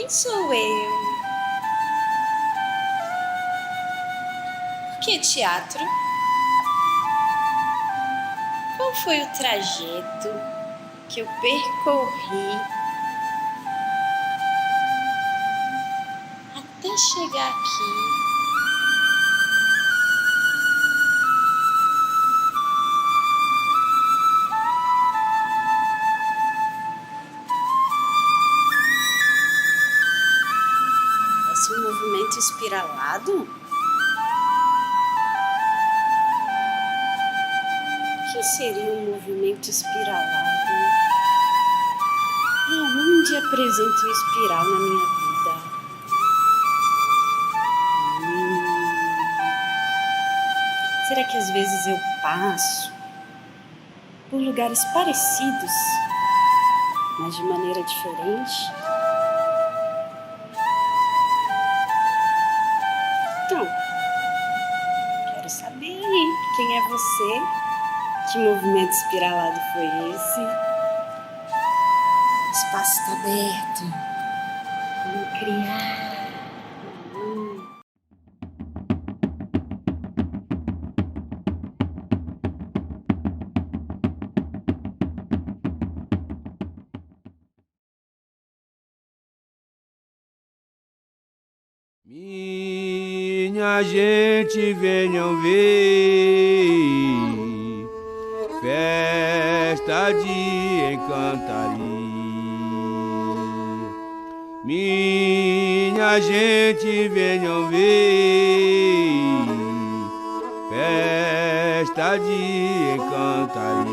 Quem sou eu? Por que teatro? Qual foi o trajeto que eu percorri até chegar aqui? Parece um movimento espiralado? O que seria um movimento espiralado? Aonde apresento o espiral na minha vida? Será que às vezes eu passo por lugares parecidos, mas de maneira diferente? Então, quero saber aí, quem é você? Que movimento espiralado foi esse? O espaço está aberto. Vamos criar. Minha gente, venham ver festa de encantaria. Minha gente, venham ver festa de encantaria.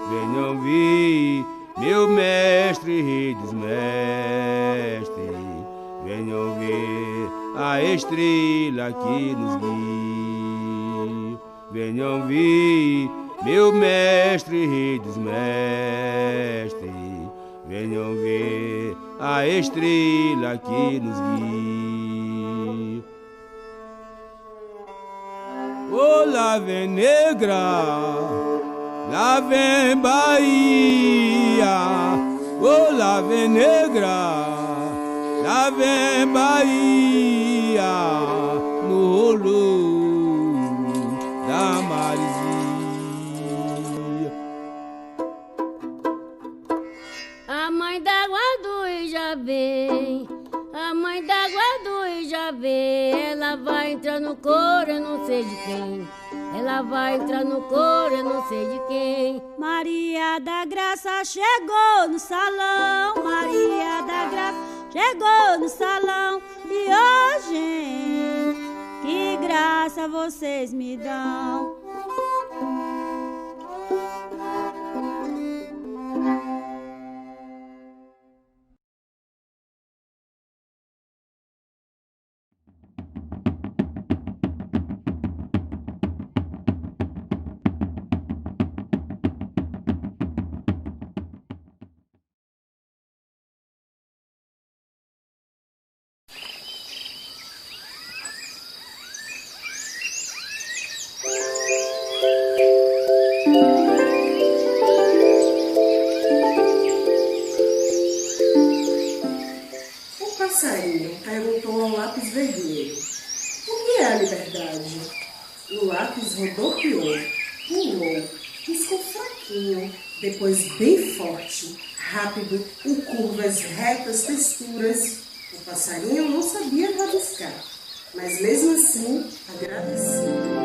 Venham ver meu mestre, rei dos mestres. Venham ver a estrela que nos guia. Venham ver meu mestre, rei dos mestres. Venham ver a estrela que nos guia. Oh, lá vem negra, lá vem Bahia. Oh, lá vem negra, lá vem Bahia, no rolo da Marizia. A mãe d'água do Ija vem, a mãe d'água do Ija vem. Ela vai entrar no coro, eu não sei de quem. Ela vai entrar no coro, eu não sei de quem. Maria da Graça chegou no salão, Maria da Graça chegou no salão. E hoje, que graça vocês me dão. Passarinho perguntou ao lápis vermelho: o que é a liberdade? O lápis rodopiou, pulou, riscou fraquinho, depois bem forte, rápido, em curvas, retas, texturas. O passarinho não sabia rabiscar, mas mesmo assim agradeceu.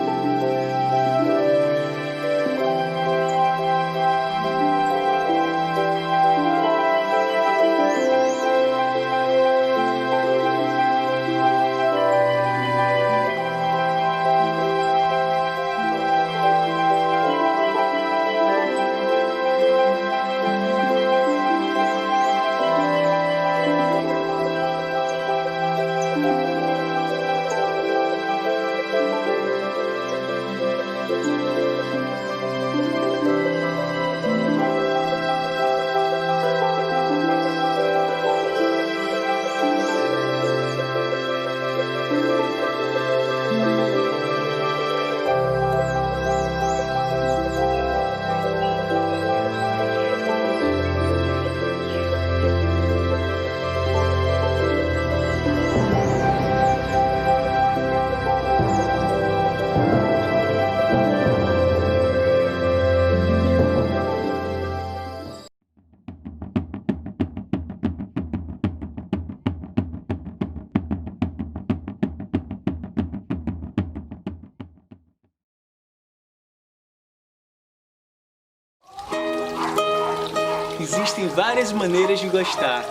Existem várias maneiras de gostar,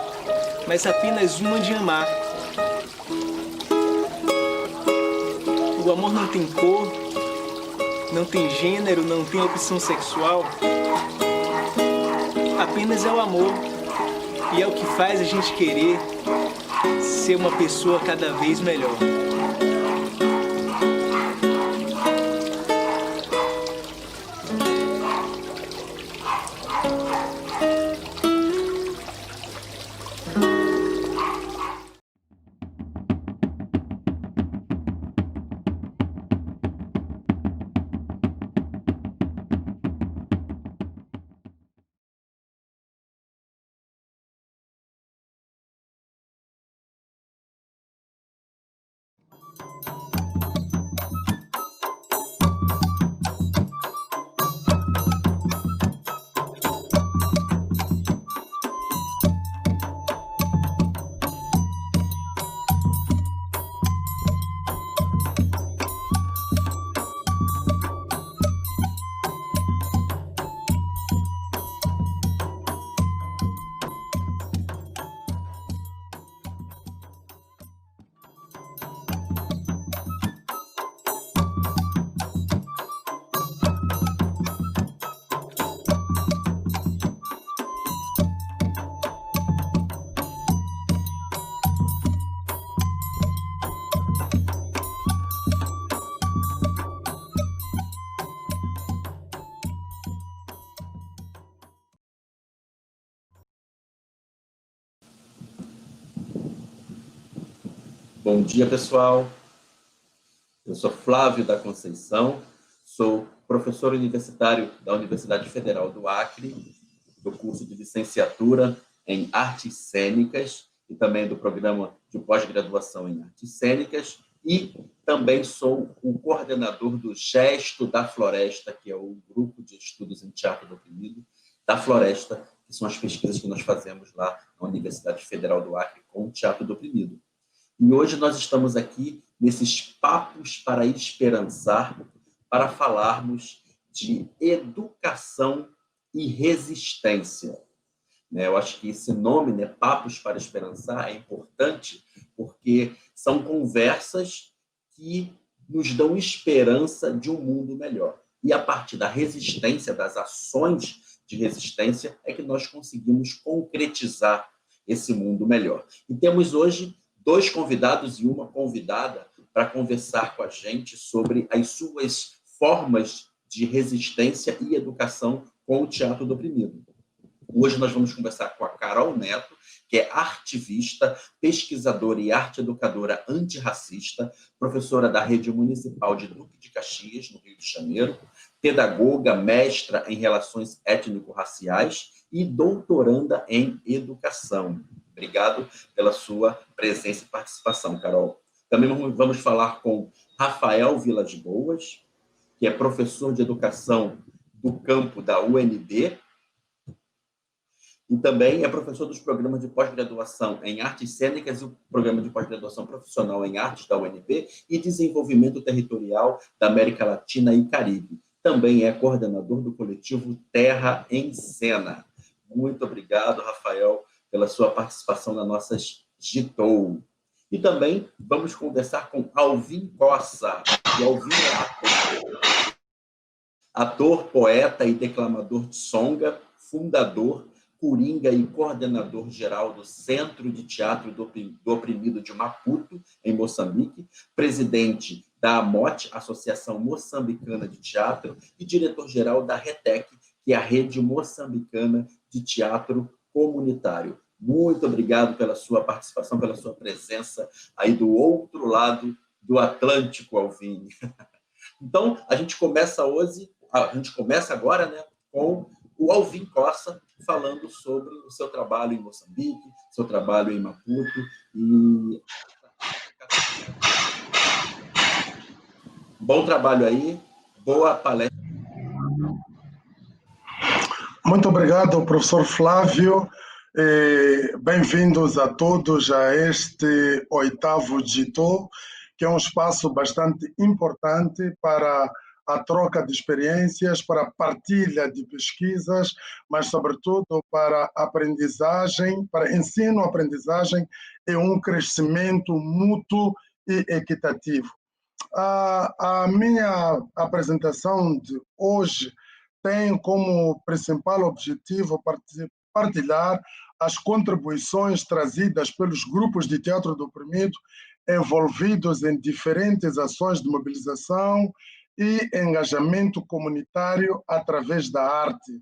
mas apenas uma de amar. O amor não tem cor, não tem gênero, não tem opção sexual. Apenas é o amor. E é o que faz a gente querer ser uma pessoa cada vez melhor. Bom dia, pessoal. Eu sou Flávio da Conceição, sou professor universitário da Universidade Federal do Acre, do curso de licenciatura em Artes Cênicas e também do programa de pós-graduação em Artes Cênicas, e também sou o coordenador do Gesto da Floresta, que é o grupo de estudos em teatro do oprimido da Floresta, que são as pesquisas que nós fazemos lá na Universidade Federal do Acre com o teatro do oprimido. E hoje nós estamos aqui nesses papos para esperançar, para falarmos de educação e resistência. Eu acho que esse nome, Papos para Esperançar, é importante porque são conversas que nos dão esperança de um mundo melhor. E a partir da resistência, das ações de resistência, é que nós conseguimos concretizar esse mundo melhor. E temos hoje 2 convidados e uma convidada para conversar com a gente sobre as suas formas de resistência e educação com o teatro do oprimido. Hoje nós vamos conversar com a Carol Neto, que é artivista, pesquisadora e arte-educadora antirracista, professora da Rede Municipal de Duque de Caxias, no Rio de Janeiro, pedagoga, mestra em Relações Étnico-Raciais e doutoranda em Educação. Obrigado pela sua presença e participação, Carol. Também vamos falar com Rafael Vilas Boas, que é professor de educação do campo da UNB e também é professor dos programas de pós-graduação em Artes Cênicas e o programa de pós-graduação profissional em Artes da UNB e Desenvolvimento Territorial da América Latina e Caribe. Também é coordenador do coletivo Terra em Cena. Muito obrigado, Rafael, pela sua participação nas nossas Gitou. E também vamos conversar com Alvin Cossa, que Alvin é ator, poeta e declamador de songa, fundador, coringa e coordenador geral do Centro de Teatro do Oprimido de Maputo, em Moçambique, presidente da AMOT, Associação Moçambicana de Teatro, e diretor-geral da RETEC, que é a Rede Moçambicana de Teatro Comunitário. Muito obrigado pela sua participação, pela sua presença aí do outro lado do Atlântico, Alvin. Então, a gente começa agora, com o Alvin Cossa falando sobre o seu trabalho em Moçambique, seu trabalho em Maputo e bom trabalho aí, boa palestra. Muito obrigado, professor Flávio. Bem-vindos a todos a este 8º Gitou, que é um espaço bastante importante para a troca de experiências, para a partilha de pesquisas, mas, sobretudo, para aprendizagem, para ensino-aprendizagem e um crescimento mútuo e equitativo. A minha apresentação de hoje tem como principal objetivo partilhar as contribuições trazidas pelos grupos de teatro do oprimido envolvidos em diferentes ações de mobilização e engajamento comunitário através da arte.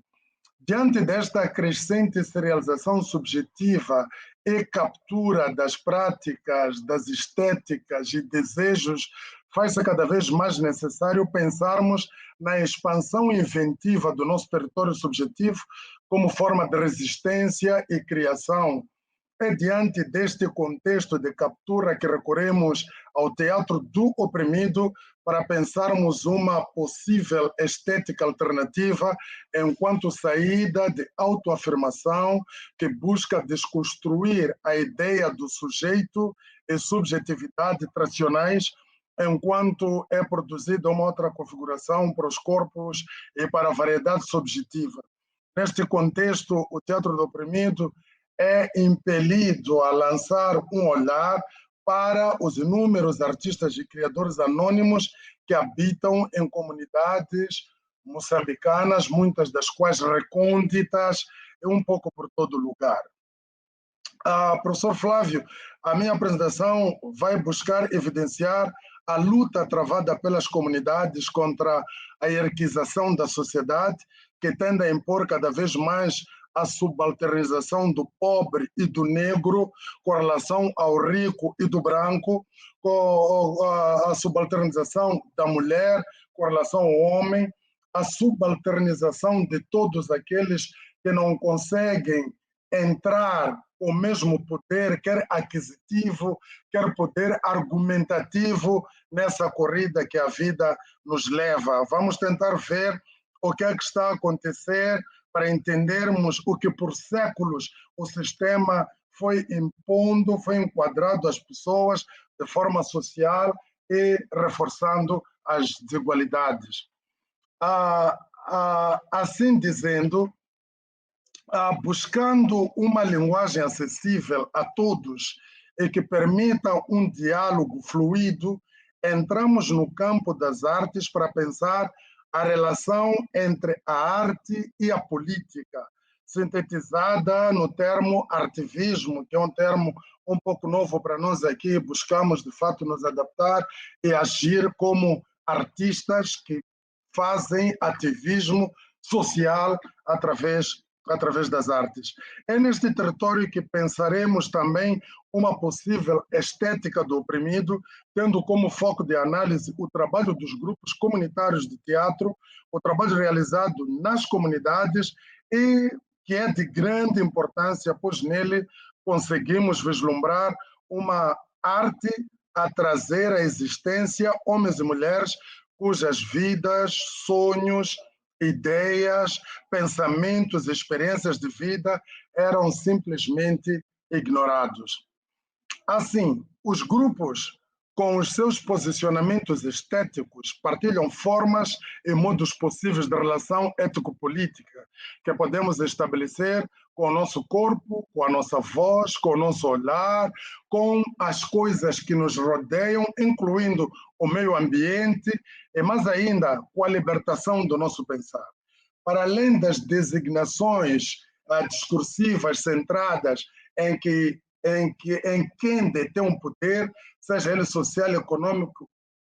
Diante desta crescente serialização subjetiva e captura das práticas, das estéticas e desejos, faz-se cada vez mais necessário pensarmos na expansão inventiva do nosso território subjetivo como forma de resistência e criação. É diante deste contexto de captura que recorremos ao teatro do oprimido para pensarmos uma possível estética alternativa enquanto saída de autoafirmação que busca desconstruir a ideia do sujeito e subjetividade tradicionais enquanto é produzida uma outra configuração para os corpos e para a variedade subjetiva. Neste contexto, o teatro do oprimido é impelido a lançar um olhar para os inúmeros artistas e criadores anônimos que habitam em comunidades moçambicanas, muitas das quais recônditas e um pouco por todo lugar. Professor Flávio, a minha apresentação vai buscar evidenciar a luta travada pelas comunidades contra a hierarquização da sociedade, que tende a impor cada vez mais a subalternização do pobre e do negro com relação ao rico e do branco, com a subalternização da mulher com relação ao homem, a subalternização de todos aqueles que não conseguem entrar com o mesmo poder, quer aquisitivo, quer poder argumentativo, nessa corrida que a vida nos leva. Vamos tentar ver o que é que está a acontecer para entendermos o que por séculos o sistema foi impondo, foi enquadrado às pessoas de forma social e reforçando as desigualdades. Assim dizendo, buscando uma linguagem acessível a todos e que permita um diálogo fluido, entramos no campo das artes para pensar a relação entre a arte e a política, sintetizada no termo artivismo, que é um termo um pouco novo para nós aqui, buscamos de fato nos adaptar e agir como artistas que fazem ativismo social através das artes. É neste território que pensaremos também uma possível estética do oprimido, tendo como foco de análise o trabalho dos grupos comunitários de teatro, o trabalho realizado nas comunidades e que é de grande importância, pois nele conseguimos vislumbrar uma arte a trazer à existência homens e mulheres cujas vidas, sonhos, ideias, pensamentos, experiências de vida eram simplesmente ignorados. Assim, os grupos, com os seus posicionamentos estéticos, partilham formas e modos possíveis de relação ético-política que podemos estabelecer com o nosso corpo, com a nossa voz, com o nosso olhar, com as coisas que nos rodeiam, incluindo o meio ambiente e, mais ainda, com a libertação do nosso pensar. Para além das designações discursivas centradas em quem detém um poder, seja ele social, econômico,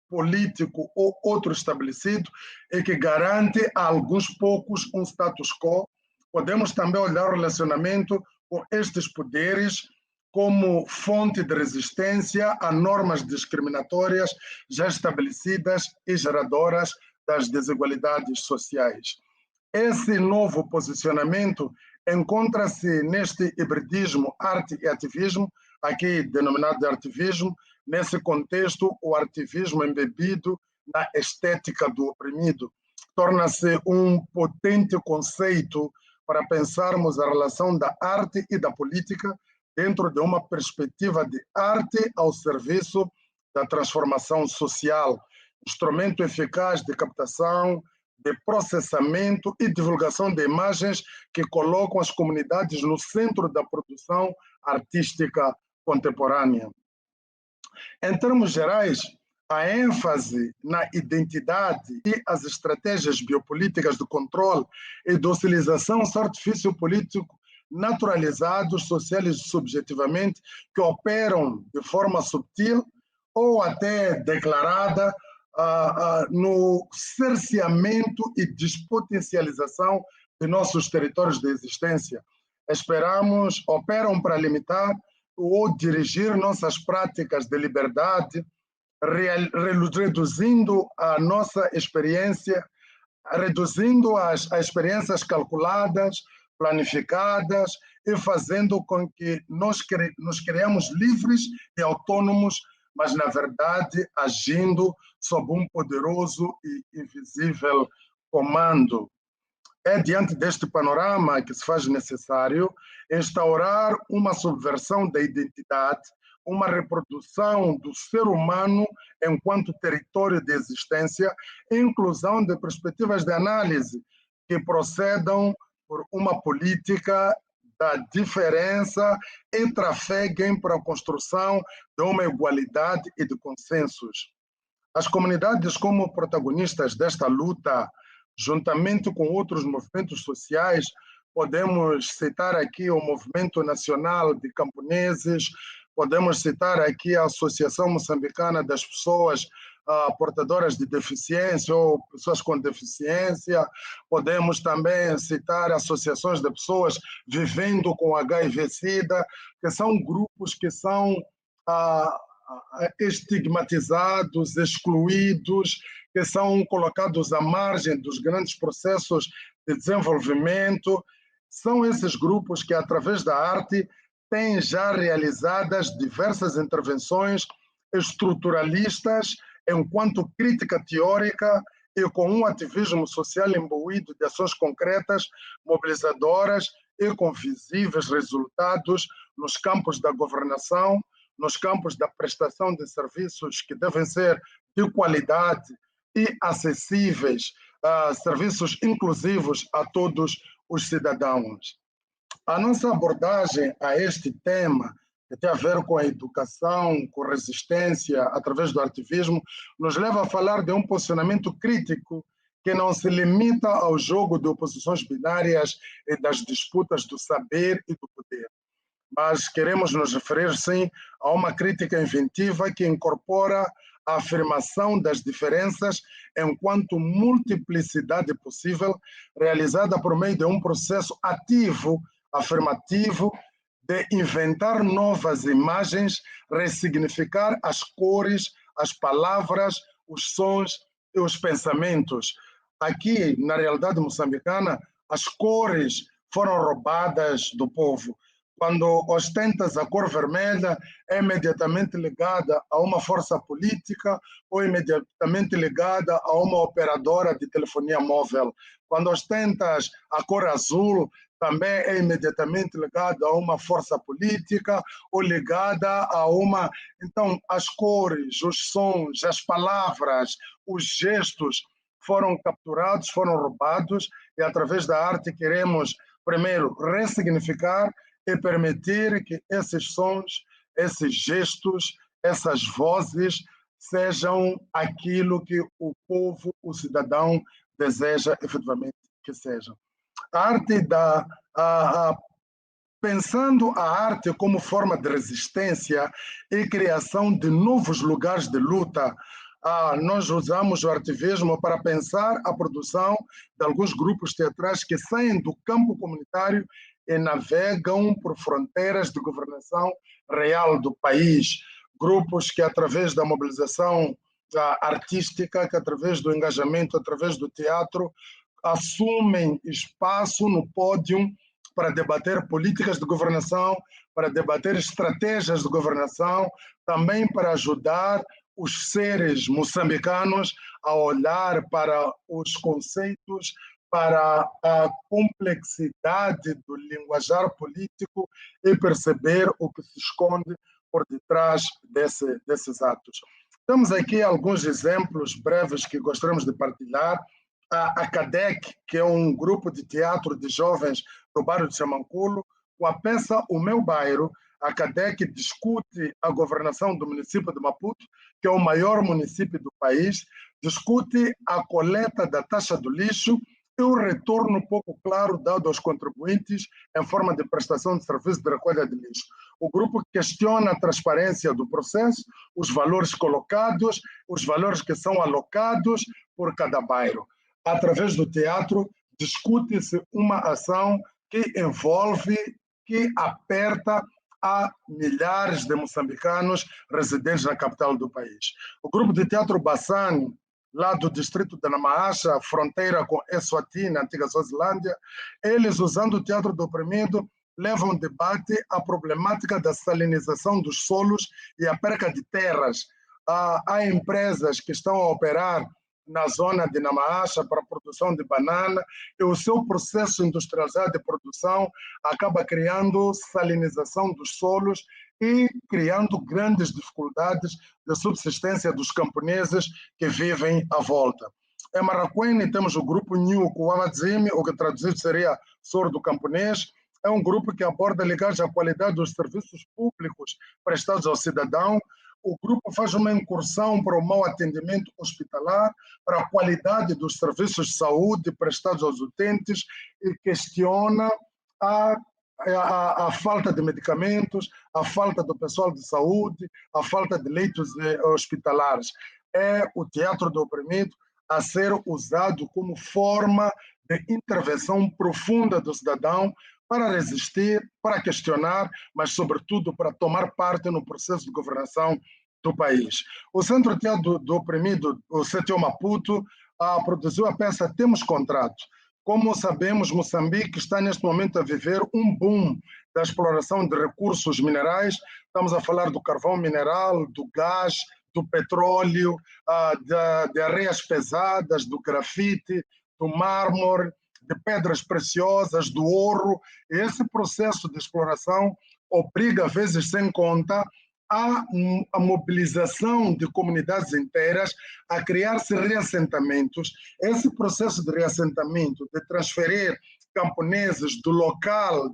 político ou outro estabelecido, e que garante a alguns poucos um status quo, podemos também olhar o relacionamento com estes poderes como fonte de resistência a normas discriminatórias já estabelecidas e geradoras das desigualdades sociais. Esse novo posicionamento encontra-se neste hibridismo arte e ativismo, aqui denominado de artivismo, nesse contexto o artivismo embebido na estética do oprimido. Torna-se um potente conceito para pensarmos a relação da arte e da política dentro de uma perspectiva de arte ao serviço da transformação social. instrumento eficaz de captação, de processamento e divulgação de imagens que colocam as comunidades no centro da produção artística contemporânea. Em termos gerais, a ênfase na identidade e as estratégias biopolíticas de controle e docilização são artifício político naturalizados, sociais e subjetivamente, que operam de forma subtil ou até declarada no cerceamento e despotencialização de nossos territórios de existência. Operam para limitar ou dirigir nossas práticas de liberdade, reduzindo a nossa experiência, reduzindo as experiências calculadas, planificadas e fazendo com que nos criemos livres e autônomos, mas, na verdade, agindo sob um poderoso e invisível comando. É diante deste panorama que se faz necessário instaurar uma subversão da identidade, uma reprodução do ser humano enquanto território de existência e inclusão de perspectivas de análise que procedam por uma política da diferença e trafeguem para a construção de uma igualdade e de consensos. As comunidades, como protagonistas desta luta, juntamente com outros movimentos sociais, podemos citar aqui o Movimento Nacional de Camponeses, podemos citar aqui a Associação Moçambicana das Pessoas portadoras de deficiência ou pessoas com deficiência, podemos também citar associações de pessoas vivendo com HIV/SIDA, que são grupos que são estigmatizados, excluídos, que são colocados à margem dos grandes processos de desenvolvimento. São esses grupos que, através da arte, têm já realizadas diversas intervenções estruturalistas enquanto crítica teórica e com um ativismo social imbuído de ações concretas, mobilizadoras e com visíveis resultados nos campos da governação, nos campos da prestação de serviços que devem ser de qualidade e acessíveis, serviços inclusivos a todos os cidadãos. A nossa abordagem a este tema, que tem a ver com a educação, com resistência, através do ativismo, nos leva a falar de um posicionamento crítico que não se limita ao jogo de oposições binárias e das disputas do saber e do poder. Mas queremos nos referir, sim, a uma crítica inventiva que incorpora a afirmação das diferenças enquanto multiplicidade possível, realizada por meio de um processo ativo, afirmativo, de inventar novas imagens, ressignificar as cores, as palavras, os sons e os pensamentos. Aqui, na realidade moçambicana, as cores foram roubadas do povo. Quando ostentas a cor vermelha, é imediatamente ligada a uma força política ou imediatamente ligada a uma operadora de telefonia móvel. Quando ostentas a cor azul, também é imediatamente ligada a uma força política ou ligada a uma... Então, as cores, os sons, as palavras, os gestos foram capturados, foram roubados, e através da arte queremos, primeiro, ressignificar e permitir que esses sons, esses gestos, essas vozes sejam aquilo que o povo, o cidadão, deseja efetivamente que sejam. A arte pensando a arte como forma de resistência e criação de novos lugares de luta, nós usamos o ativismo para pensar a produção de alguns grupos teatrais que saem do campo comunitário e navegam por fronteiras de governação real do país. Grupos que, através da mobilização artística, que através do engajamento, através do teatro, assumem espaço no pódio para debater políticas de governação, para debater estratégias de governação, também para ajudar os seres moçambicanos a olhar para os conceitos, para a complexidade do linguajar político e perceber o que se esconde por detrás desses atos. Temos aqui alguns exemplos breves que gostaríamos de partilhar. A CADEC, que é um grupo de teatro de jovens do bairro de Xamanculo, com a peça O Meu Bairro, a CADEC discute a governação do município de Maputo, que é o maior município do país, discute a coleta da taxa do lixo e o retorno pouco claro dado aos contribuintes em forma de prestação de serviço de recolha de lixo. O grupo questiona a transparência do processo, os valores colocados, os valores que são alocados por cada bairro. Através do teatro, discute-se uma ação que envolve, que aperta a milhares de moçambicanos residentes na capital do país. O grupo de teatro Bassani, lá do distrito de Namaacha, fronteira com Eswatini, antiga Suazilândia, eles, usando o teatro do oprimido, levam debate à problemática da salinização dos solos e a perca de terras. Há empresas que estão a operar na zona de Namaacha para a produção de banana, e o seu processo industrializado de produção acaba criando salinização dos solos e criando grandes dificuldades de subsistência dos camponeses que vivem à volta. Em Maracuene temos o grupo Nyuku Wamadzimi, o que traduzido seria Sordo Camponês. É um grupo que aborda ligados à qualidade dos serviços públicos prestados ao cidadão. O grupo faz uma incursão para o mau atendimento hospitalar, para a qualidade dos serviços de saúde prestados aos utentes e questiona a falta de medicamentos, a falta do pessoal de saúde, a falta de leitos hospitalares. É o teatro do oprimido a ser usado como forma de intervenção profunda do cidadão para resistir, para questionar, mas, sobretudo, para tomar parte no processo de governação do país. O Centro Teatro do Oprimido, o CTO Maputo, produziu a peça Temos Contrato. Como sabemos, Moçambique está neste momento a viver um boom da exploração de recursos minerais. Estamos a falar do carvão mineral, do gás, do petróleo, de areias pesadas, do grafite, do mármore, de pedras preciosas, do ouro. Esse processo de exploração obriga, às vezes sem conta, a mobilização de comunidades inteiras a criar-se reassentamentos. Esse processo de reassentamento, de transferir camponeses do local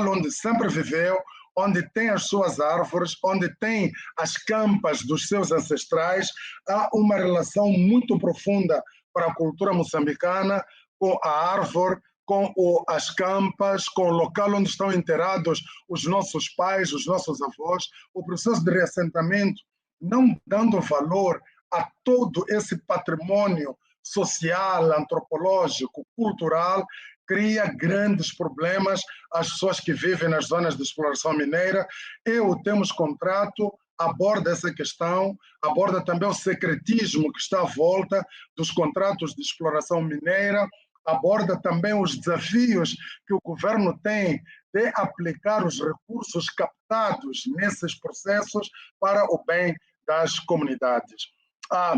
onde sempre viveu, onde tem as suas árvores, onde tem as campas dos seus ancestrais, há uma relação muito profunda para a cultura moçambicana com a árvore, com as campas, com o local onde estão enterrados os nossos pais, os nossos avós. O processo de reassentamento, não dando valor a todo esse patrimônio social, antropológico, cultural, cria grandes problemas às pessoas que vivem nas zonas de exploração mineira. E o Temos Contrato aborda essa questão, aborda também o secretismo que está à volta dos contratos de exploração mineira, aborda também os desafios que o governo tem de aplicar os recursos captados nesses processos para o bem das comunidades.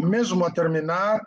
Mesmo a terminar,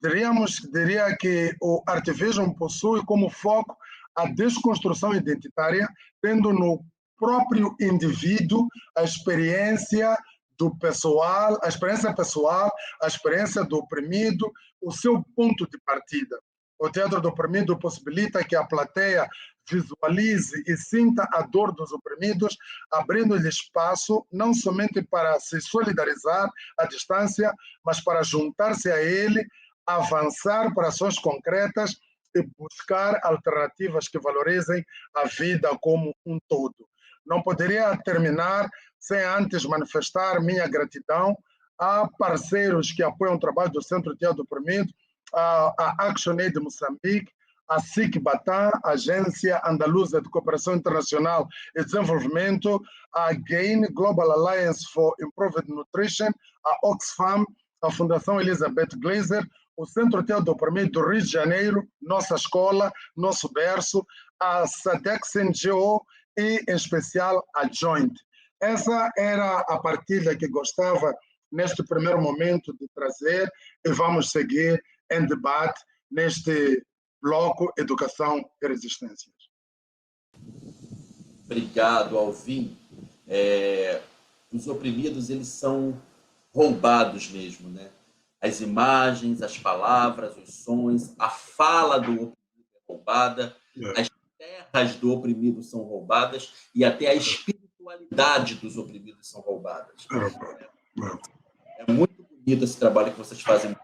diria que o artivismo possui como foco a desconstrução identitária, tendo no próprio indivíduo a experiência do pessoal, a experiência pessoal, a experiência do oprimido, o seu ponto de partida. O teatro do oprimido possibilita que a plateia visualize e sinta a dor dos oprimidos, abrindo-lhe espaço não somente para se solidarizar à distância, mas para juntar-se a ele, avançar para ações concretas e buscar alternativas que valorizem a vida como um todo. Não poderia terminar sem antes manifestar minha gratidão a parceiros que apoiam o trabalho do Centro Teatro do Oprimido, a ActionAid de Moçambique, a SIC Batam, a Agência Andaluza de Cooperação Internacional e Desenvolvimento, a GAIN, Global Alliance for Improved Nutrition, a Oxfam, a Fundação Elizabeth Glaser, o Centro Teatro do Oprimido do Rio de Janeiro, nossa escola, nosso berço, a SADEX NGO e, em especial, a Joint. Essa era a partilha que gostava, neste primeiro momento, de trazer, e vamos seguir em debate neste bloco Educação e Resistências. Obrigado, Alvin. Os oprimidos, eles são roubados mesmo, né? As imagens, as palavras, os sons, a fala do oprimido é roubada, as terras do oprimido são roubadas e até a espiritualidade dos oprimidos são roubadas. É muito bonito esse trabalho que vocês fazem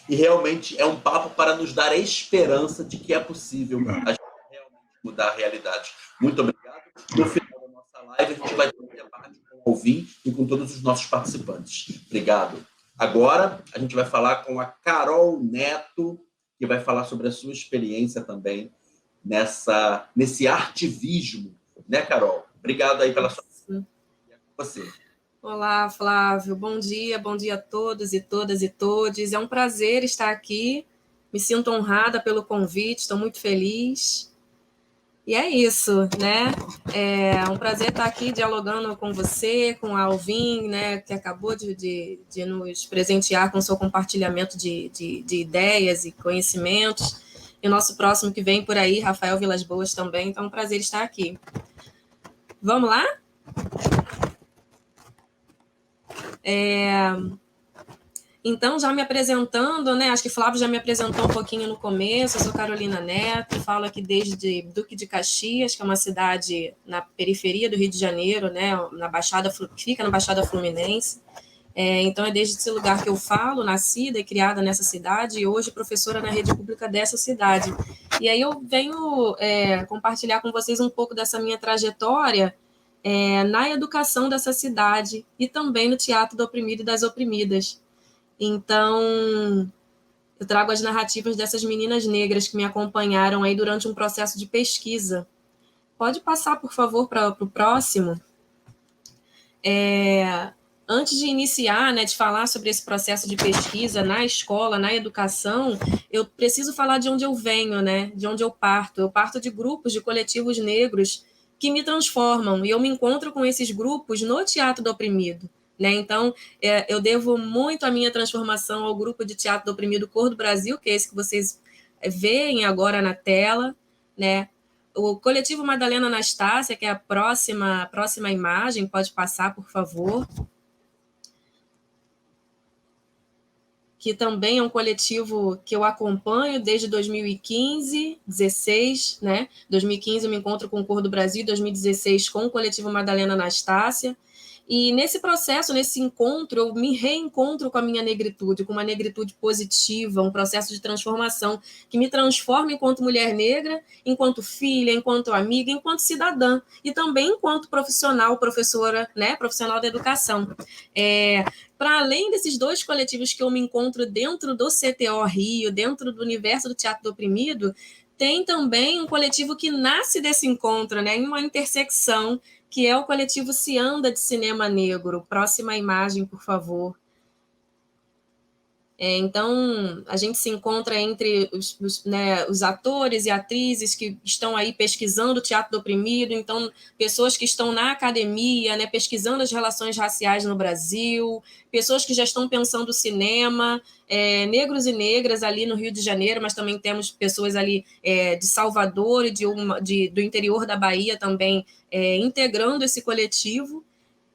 e realmente é um papo para nos dar a esperança de que é possível a gente realmente mudar a realidade. Muito obrigado. No final da nossa live, a gente vai ter um debate com o Alvin e com todos os nossos participantes. Obrigado. Agora, a gente vai falar com a Carol Neto, que vai falar sobre a sua experiência também nesse artivismo. Né, Carol? Obrigado aí pela sua... Você. Olá, Flávio. Bom dia a todos e todas e todes. É um prazer estar aqui. Me sinto honrada pelo convite, estou muito feliz. E é isso, né? É um prazer estar aqui dialogando com você, com a Alvin, né, que acabou de nos presentear com o seu compartilhamento de ideias e conhecimentos. E o nosso próximo que vem por aí, Rafael Vilas Boas também. Então é um prazer estar aqui. Vamos lá? Então, já me apresentando, né? Acho que Flávio já me apresentou um pouquinho no começo. Eu sou Carolina Neto, falo aqui desde Duque de Caxias, que é uma cidade na periferia do Rio de Janeiro, né? Fica na Baixada Fluminense. Então, é desde esse lugar que eu falo, nascida e criada nessa cidade, e hoje professora na rede pública dessa cidade. E aí eu venho compartilhar com vocês um pouco dessa minha trajetória na educação dessa cidade e também no Teatro do Oprimido e das Oprimidas. Então, eu trago as narrativas dessas meninas negras que me acompanharam aí durante um processo de pesquisa. Pode passar, por favor, para o próximo. Antes de iniciar, né, de falar sobre esse processo de pesquisa na escola, na educação, eu preciso falar de onde eu venho, né, de onde eu parto. Eu parto de grupos, de coletivos negros que me transformam, e eu me encontro com esses grupos no Teatro do Oprimido. Né? Então, eu devo muito a minha transformação ao grupo de teatro do oprimido Cor do Brasil, que é esse que vocês veem agora na tela, né? O coletivo Madalena Anastácia, que é a próxima imagem, pode passar, por favor. Que também é um coletivo que eu acompanho desde 2015, 16, né? 2015 eu me encontro com o Cor do Brasil, 2016 com o coletivo Madalena Anastácia. E nesse processo, nesse encontro, eu me reencontro com a minha negritude, com uma negritude positiva, um processo de transformação que me transforma enquanto mulher negra, enquanto filha, enquanto amiga, enquanto cidadã e também enquanto profissional, professora, né, profissional da educação. Para além desses dois coletivos que eu me encontro dentro do CTO Rio, dentro do universo do Teatro do Oprimido, tem também um coletivo que nasce desse encontro, né, em uma intersecção, que é o coletivo Se Anda de Cinema Negro. Próxima imagem, por favor. Então, a gente se encontra entre os atores e atrizes que estão aí pesquisando o teatro do oprimido, então, pessoas que estão na academia, né, pesquisando as relações raciais no Brasil, pessoas que já estão pensando o cinema, negros e negras ali no Rio de Janeiro, mas também temos pessoas ali de Salvador e do interior da Bahia também integrando esse coletivo.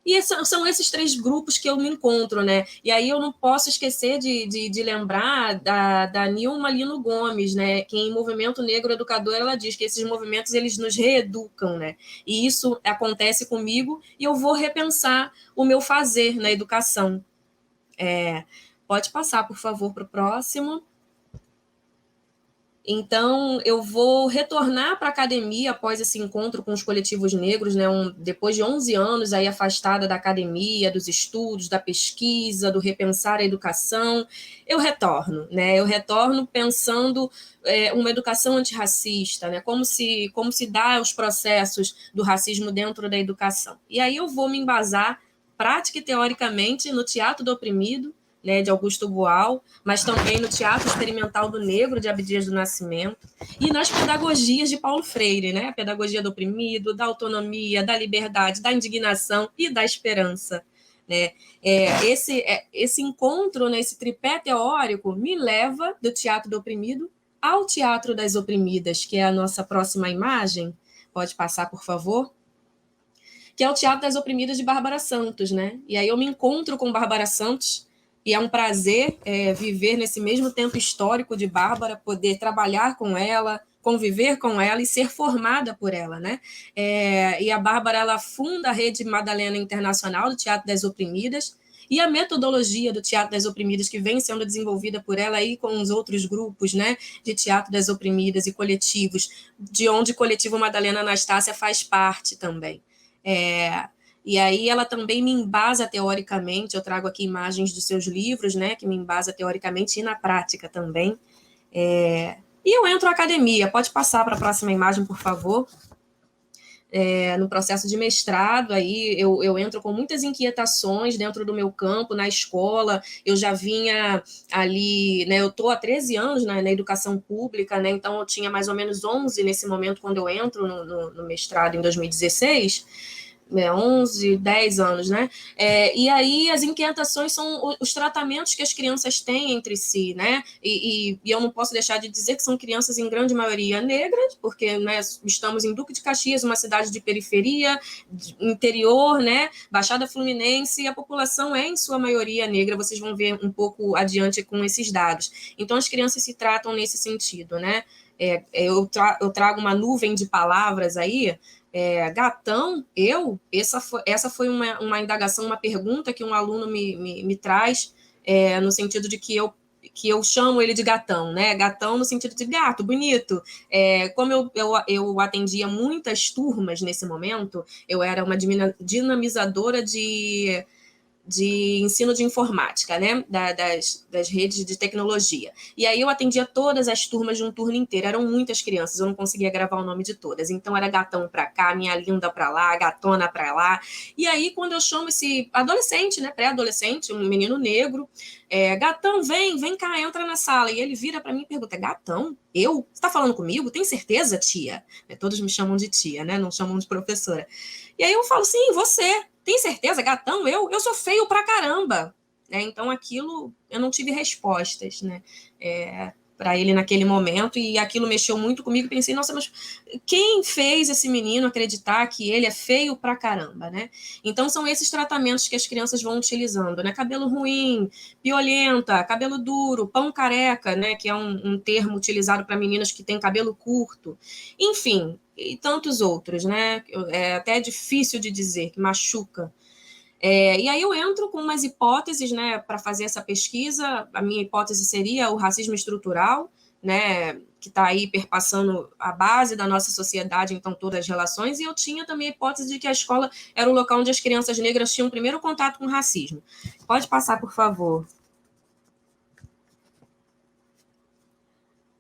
E são esses três grupos que eu me encontro, né? E aí eu não posso esquecer de lembrar da Nilma Lino Gomes, né? Que em Movimento Negro Educador, ela diz que esses movimentos, eles nos reeducam, né? E isso acontece comigo e eu vou repensar o meu fazer na educação. Pode passar, por favor, para o próximo. Então, eu vou retornar para a academia após esse encontro com os coletivos negros, né? Depois de 11 anos aí afastada da academia, dos estudos, da pesquisa, do repensar a educação, eu retorno, né? Eu retorno pensando uma educação antirracista, né? Como se dá os processos do racismo dentro da educação. E aí eu vou me embasar, prática e teoricamente, no Teatro do Oprimido, né, de Augusto Boal, mas também no Teatro Experimental do Negro, de Abdias do Nascimento, e nas pedagogias de Paulo Freire, né, a pedagogia do oprimido, da autonomia, da liberdade, da indignação e da esperança. Né? Esse encontro, né, esse tripé teórico, me leva do Teatro do Oprimido ao Teatro das Oprimidas, que é a nossa próxima imagem. Pode passar, por favor? que é o Teatro das Oprimidas de Bárbara Santos, né? E aí eu me encontro com Bárbara Santos, e é um prazer viver nesse mesmo tempo histórico de Bárbara, poder trabalhar com ela, conviver com ela e ser formada por ela, né? E a Bárbara, ela funda a Rede Madalena Internacional do Teatro das Oprimidas, e a metodologia do Teatro das Oprimidas, que vem sendo desenvolvida por ela aí com os outros grupos, né, de Teatro das Oprimidas e coletivos, de onde o Coletivo Madalena Anastácia faz parte também. E aí ela também me embasa teoricamente, eu trago aqui imagens dos seus livros, né, que me embasa teoricamente e na prática também. E eu entro na academia, pode passar para a próxima imagem, por favor. No processo de mestrado, aí eu entro com muitas inquietações dentro do meu campo, na escola, eu já vinha ali, né, eu estou há 13 anos na educação pública, né, então eu tinha mais ou menos 11 nesse momento, quando eu entro no mestrado em 2016, 11, 10 anos, né? E aí as inquietações são os tratamentos que as crianças têm entre si, né? E eu não posso deixar de dizer que são crianças em grande maioria negras, porque, né, estamos em Duque de Caxias, uma cidade de periferia, interior, né? Baixada Fluminense, e a população é em sua maioria negra, vocês vão ver um pouco adiante com esses dados. Então as crianças se tratam nesse sentido, né? Eu trago uma nuvem de palavras aí. Gatão, essa foi uma indagação, uma pergunta que um aluno me traz, no sentido de que eu chamo ele de gatão, né? Gatão no sentido de gato, bonito. Como eu atendia muitas turmas nesse momento, eu era uma dinamizadora de ensino de informática, né, das redes de tecnologia. E aí eu atendia todas as turmas de um turno inteiro, eram muitas crianças, eu não conseguia gravar o nome de todas, então era gatão para cá, minha linda para lá, gatona para lá. E aí quando eu chamo esse adolescente, né, pré-adolescente, um menino negro, gatão, vem cá, entra na sala, e ele vira para mim e pergunta, gatão? Eu? Você tá falando comigo? Tem certeza, tia? Todos me chamam de tia, né, não chamam de professora. E aí eu falo, sim, você. Tem certeza, gatão? Eu sou feio pra caramba. Então, aquilo, eu não tive respostas, né, para ele naquele momento, e aquilo mexeu muito comigo. Pensei, nossa, mas quem fez esse menino acreditar que ele é feio pra caramba, né? Então, são esses tratamentos que as crianças vão utilizando, né? Cabelo ruim, piolenta, cabelo duro, pão careca, né? Que é um termo utilizado para meninas que têm cabelo curto. Enfim, e tantos outros, né? É até difícil de dizer, que machuca. E aí eu entro com umas hipóteses, né, para fazer essa pesquisa. A minha hipótese seria o racismo estrutural, né, que está aí perpassando a base da nossa sociedade, então todas as relações, e eu tinha também a hipótese de que a escola era o local onde as crianças negras tinham o primeiro contato com o racismo. Pode passar, por favor.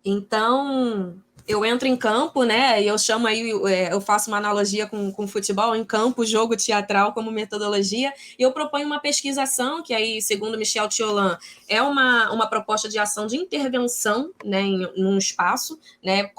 Então, eu entro em campo, né, e eu chamo aí, eu faço uma analogia com futebol, em campo, jogo teatral como metodologia, e eu proponho uma pesquisação, que aí, segundo Michel Tiolan, é uma proposta de ação de intervenção, né, num espaço, né,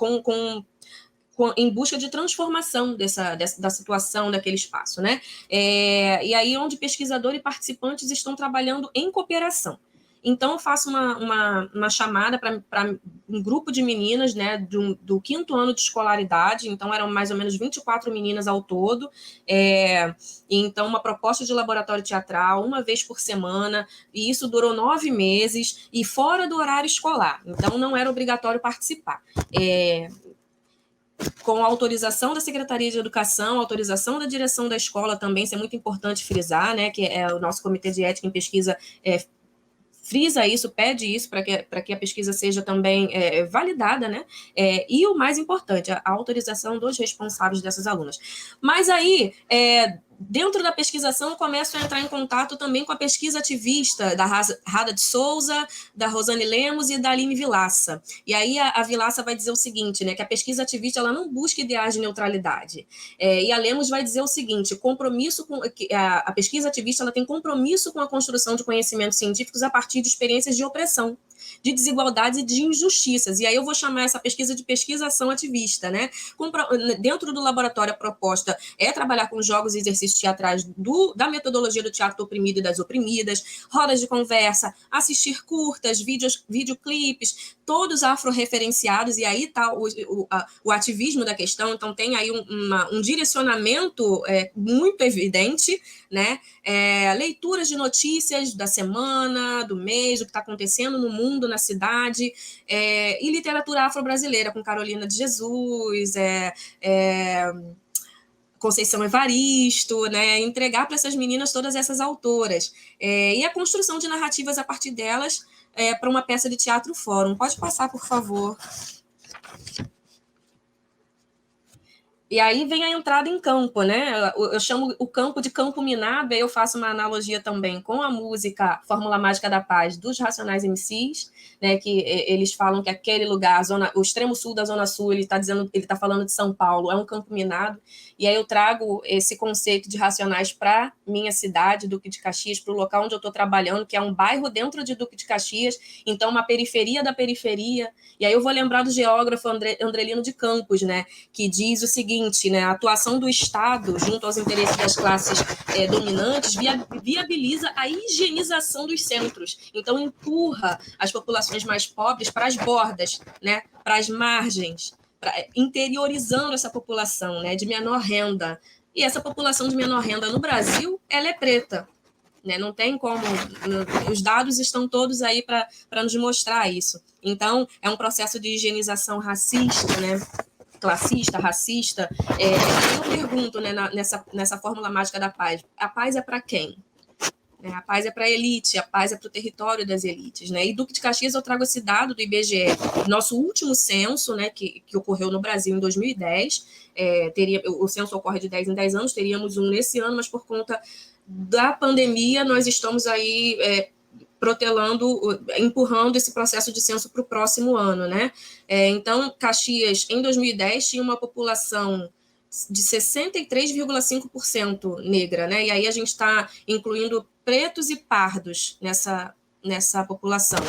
em busca de transformação da situação daquele espaço, né, e aí onde pesquisador e participantes estão trabalhando em cooperação. Então, eu faço uma chamada para um grupo de meninas, né, do 5º ano de escolaridade, então eram mais ou menos 24 meninas ao todo, então uma proposta de laboratório teatral, uma vez por semana, e isso durou 9 meses, e fora do horário escolar, então não era obrigatório participar. Com a autorização da Secretaria de Educação, autorização da direção da escola também, isso é muito importante frisar, né, que é o nosso Comitê de Ética em Pesquisa frisa isso, pede isso para que a pesquisa seja também validada, né? E o mais importante, a autorização dos responsáveis dessas alunas. Mas aí, dentro da pesquisação, eu começo a entrar em contato também com a pesquisa ativista da Rada de Souza, da Rosane Lemos e da Aline Vilaça. E aí a Vilaça vai dizer o seguinte, né, que a pesquisa ativista ela não busca ideais de neutralidade. E a Lemos vai dizer o seguinte, a pesquisa ativista ela tem compromisso com a construção de conhecimentos científicos a partir de experiências de opressão, de desigualdades e de injustiças. E aí eu vou chamar essa pesquisa de pesquisação ativista, né? Dentro do laboratório, a proposta é trabalhar com jogos e exercícios exercícios teatrais da metodologia do teatro do oprimido e das oprimidas, rodas de conversa, assistir curtas, videoclipes, todos afro-referenciados, e aí está o ativismo da questão. Então tem aí um direcionamento muito evidente, né? Leituras de notícias da semana, do mês, o que está acontecendo no mundo, na cidade, e literatura afro-brasileira, com Carolina de Jesus, Conceição Evaristo, né? Entregar para essas meninas todas essas autoras, e a construção de narrativas a partir delas, para uma peça de teatro fórum. Pode passar, por favor. E aí vem a entrada em campo, né? Eu chamo o campo de campo minado, aí eu faço uma analogia também com a música Fórmula Mágica da Paz dos Racionais MCs, né? Que eles falam que aquele lugar, o extremo sul da Zona Sul, ele tá falando de São Paulo, é um campo minado. E aí eu trago esse conceito de Racionais para minha cidade, Duque de Caxias, para o local onde eu estou trabalhando, que é um bairro dentro de Duque de Caxias, então uma periferia da periferia. E aí eu vou lembrar do geógrafo Andrelino de Campos, né? Que diz o seguinte, né, a atuação do Estado junto aos interesses das classes dominantes viabiliza a higienização dos centros. Então, empurra as populações mais pobres para as bordas, né, para as margens, interiorizando essa população, né, de menor renda. E essa população de menor renda no Brasil, ela é preta. Né, não tem como, os dados estão todos aí para nos mostrar isso. Então, é um processo de higienização racista, né, classista, racista. Eu pergunto, né, nessa fórmula mágica da paz, a paz é para quem? A paz é para a elite, a paz é para o território das elites, né? E Duque de Caxias, eu trago esse dado do IBGE, nosso último censo, né, que ocorreu no Brasil em 2010, o censo ocorre de 10 em 10 anos, teríamos um nesse ano, mas por conta da pandemia, nós estamos aí empurrando esse processo de censo para o próximo ano, né? Então, Caxias, em 2010, tinha uma população de 63,5% negra, né? E aí a gente está incluindo pretos e pardos nessa população.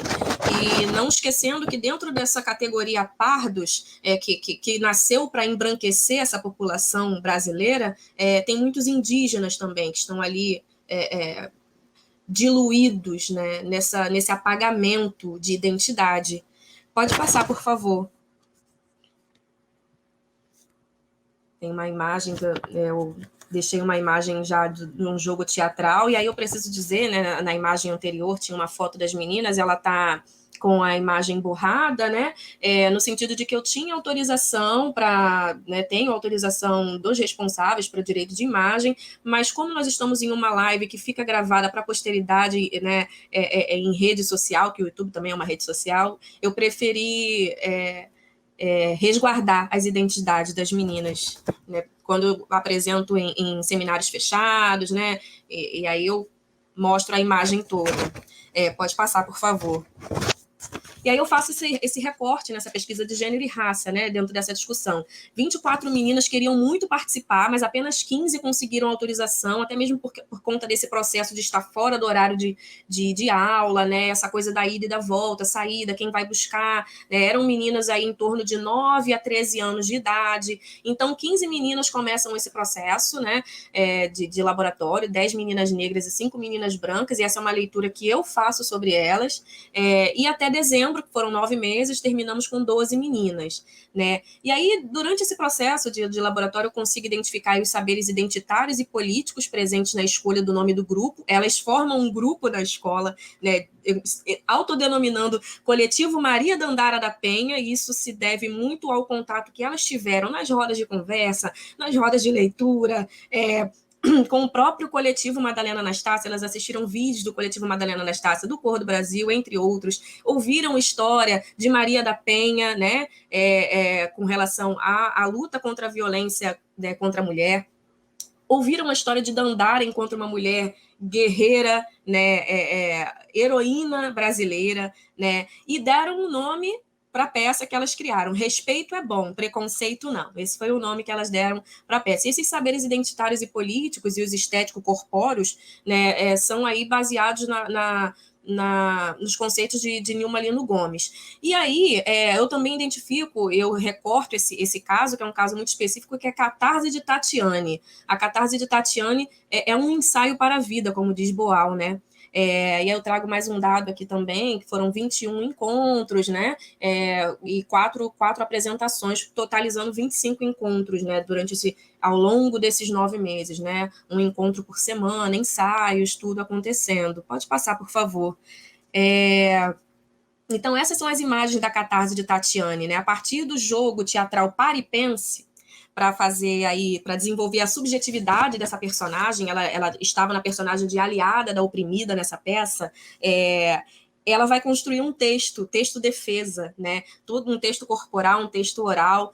E não esquecendo que dentro dessa categoria pardos, que nasceu para embranquecer essa população brasileira, tem muitos indígenas também, que estão ali diluídos, né, nesse apagamento de identidade. Pode passar, por favor. Tem uma imagem, eu deixei uma imagem já de um jogo teatral, e aí eu preciso dizer, né, na imagem anterior tinha uma foto das meninas, ela está com a imagem borrada, né, no sentido de que eu tinha autorização tenho autorização dos responsáveis para direito de imagem, mas como nós estamos em uma live que fica gravada para a posteridade, né, em rede social, que o YouTube também é uma rede social, eu preferi resguardar as identidades das meninas, né, quando eu apresento em seminários fechados, né, e aí eu mostro a imagem toda. Pode passar, por favor. E aí eu faço esse recorte nessa pesquisa de gênero e raça, né, dentro dessa discussão. 24 meninas queriam muito participar, mas apenas 15 conseguiram autorização, até mesmo por conta desse processo de estar fora do horário de aula, né, essa coisa da ida e da volta, saída, quem vai buscar, né, eram meninas aí em torno de 9 a 13 anos de idade. Então, 15 meninas começam esse processo, né, de laboratório, 10 meninas negras e 5 meninas brancas, e essa é uma leitura que eu faço sobre elas, e até dezembro, que foram 9 meses, terminamos com 12 meninas, né? E aí, durante esse processo de laboratório, eu consigo identificar os saberes identitários e políticos presentes na escolha do nome do grupo. Elas formam um grupo da escola, né, autodenominando Coletivo Maria Dandara da Penha, e isso se deve muito ao contato que elas tiveram nas rodas de conversa, nas rodas de leitura, com o próprio coletivo Madalena Anastácia. Elas assistiram vídeos do coletivo Madalena Anastácia, do Cor do Brasil, entre outros, ouviram história de Maria da Penha, né, com relação à luta contra a violência, né, contra a mulher, ouviram a história de Dandara enquanto uma mulher guerreira, né, heroína brasileira, né, e deram um nome para a peça que elas criaram. Respeito é bom, preconceito não. Esse foi o nome que elas deram para a peça. E esses saberes identitários e políticos e os estético-corpóreos, né, são aí baseados nos conceitos de Nilma Lino Gomes. E aí, eu também identifico, eu recorto esse caso, que é um caso muito específico, que é a Catarse de Tatiane. A Catarse de Tatiane é um ensaio para a vida, como diz Boal, né? E aí eu trago mais um dado aqui também, que foram 21 encontros, né? E quatro apresentações, totalizando 25 encontros, né? Ao longo desses 9 meses, né? Um encontro por semana, ensaios, tudo acontecendo. Pode passar, por favor. Então, essas são as imagens da Catarse de Tatiane, né? A partir do jogo teatral Paripense, para desenvolver a subjetividade dessa personagem, ela estava na personagem de aliada da oprimida nessa peça, ela vai construir um texto defesa, né? Todo um texto corporal, um texto oral,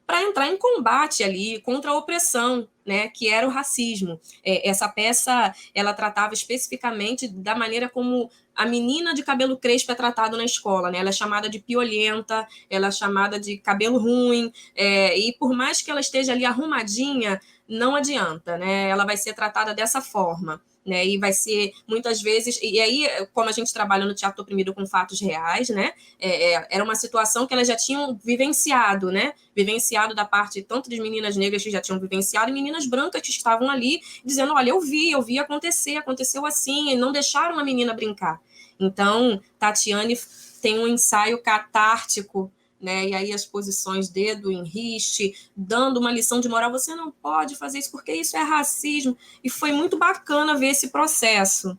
para entrar em combate ali contra a opressão, né, que era o racismo. Essa peça, ela tratava especificamente da maneira como a menina de cabelo crespo é tratada na escola, né? Ela é chamada de piolenta, ela é chamada de cabelo ruim, e por mais que ela esteja ali arrumadinha, não adianta, né? Ela vai ser tratada dessa forma, né? E vai ser, muitas vezes... E aí, como a gente trabalha no teatro oprimido com fatos reais, né? Era uma situação que elas já tinham vivenciado, né? Vivenciado da parte tanto de meninas negras que já tinham vivenciado e meninas brancas que estavam ali dizendo, olha, eu vi aconteceu assim, e não deixaram a menina brincar. Então, Tatiane tem um ensaio catártico, né? E aí as posições dedo em riste, dando uma lição de moral, você não pode fazer isso porque isso é racismo, e foi muito bacana ver esse processo.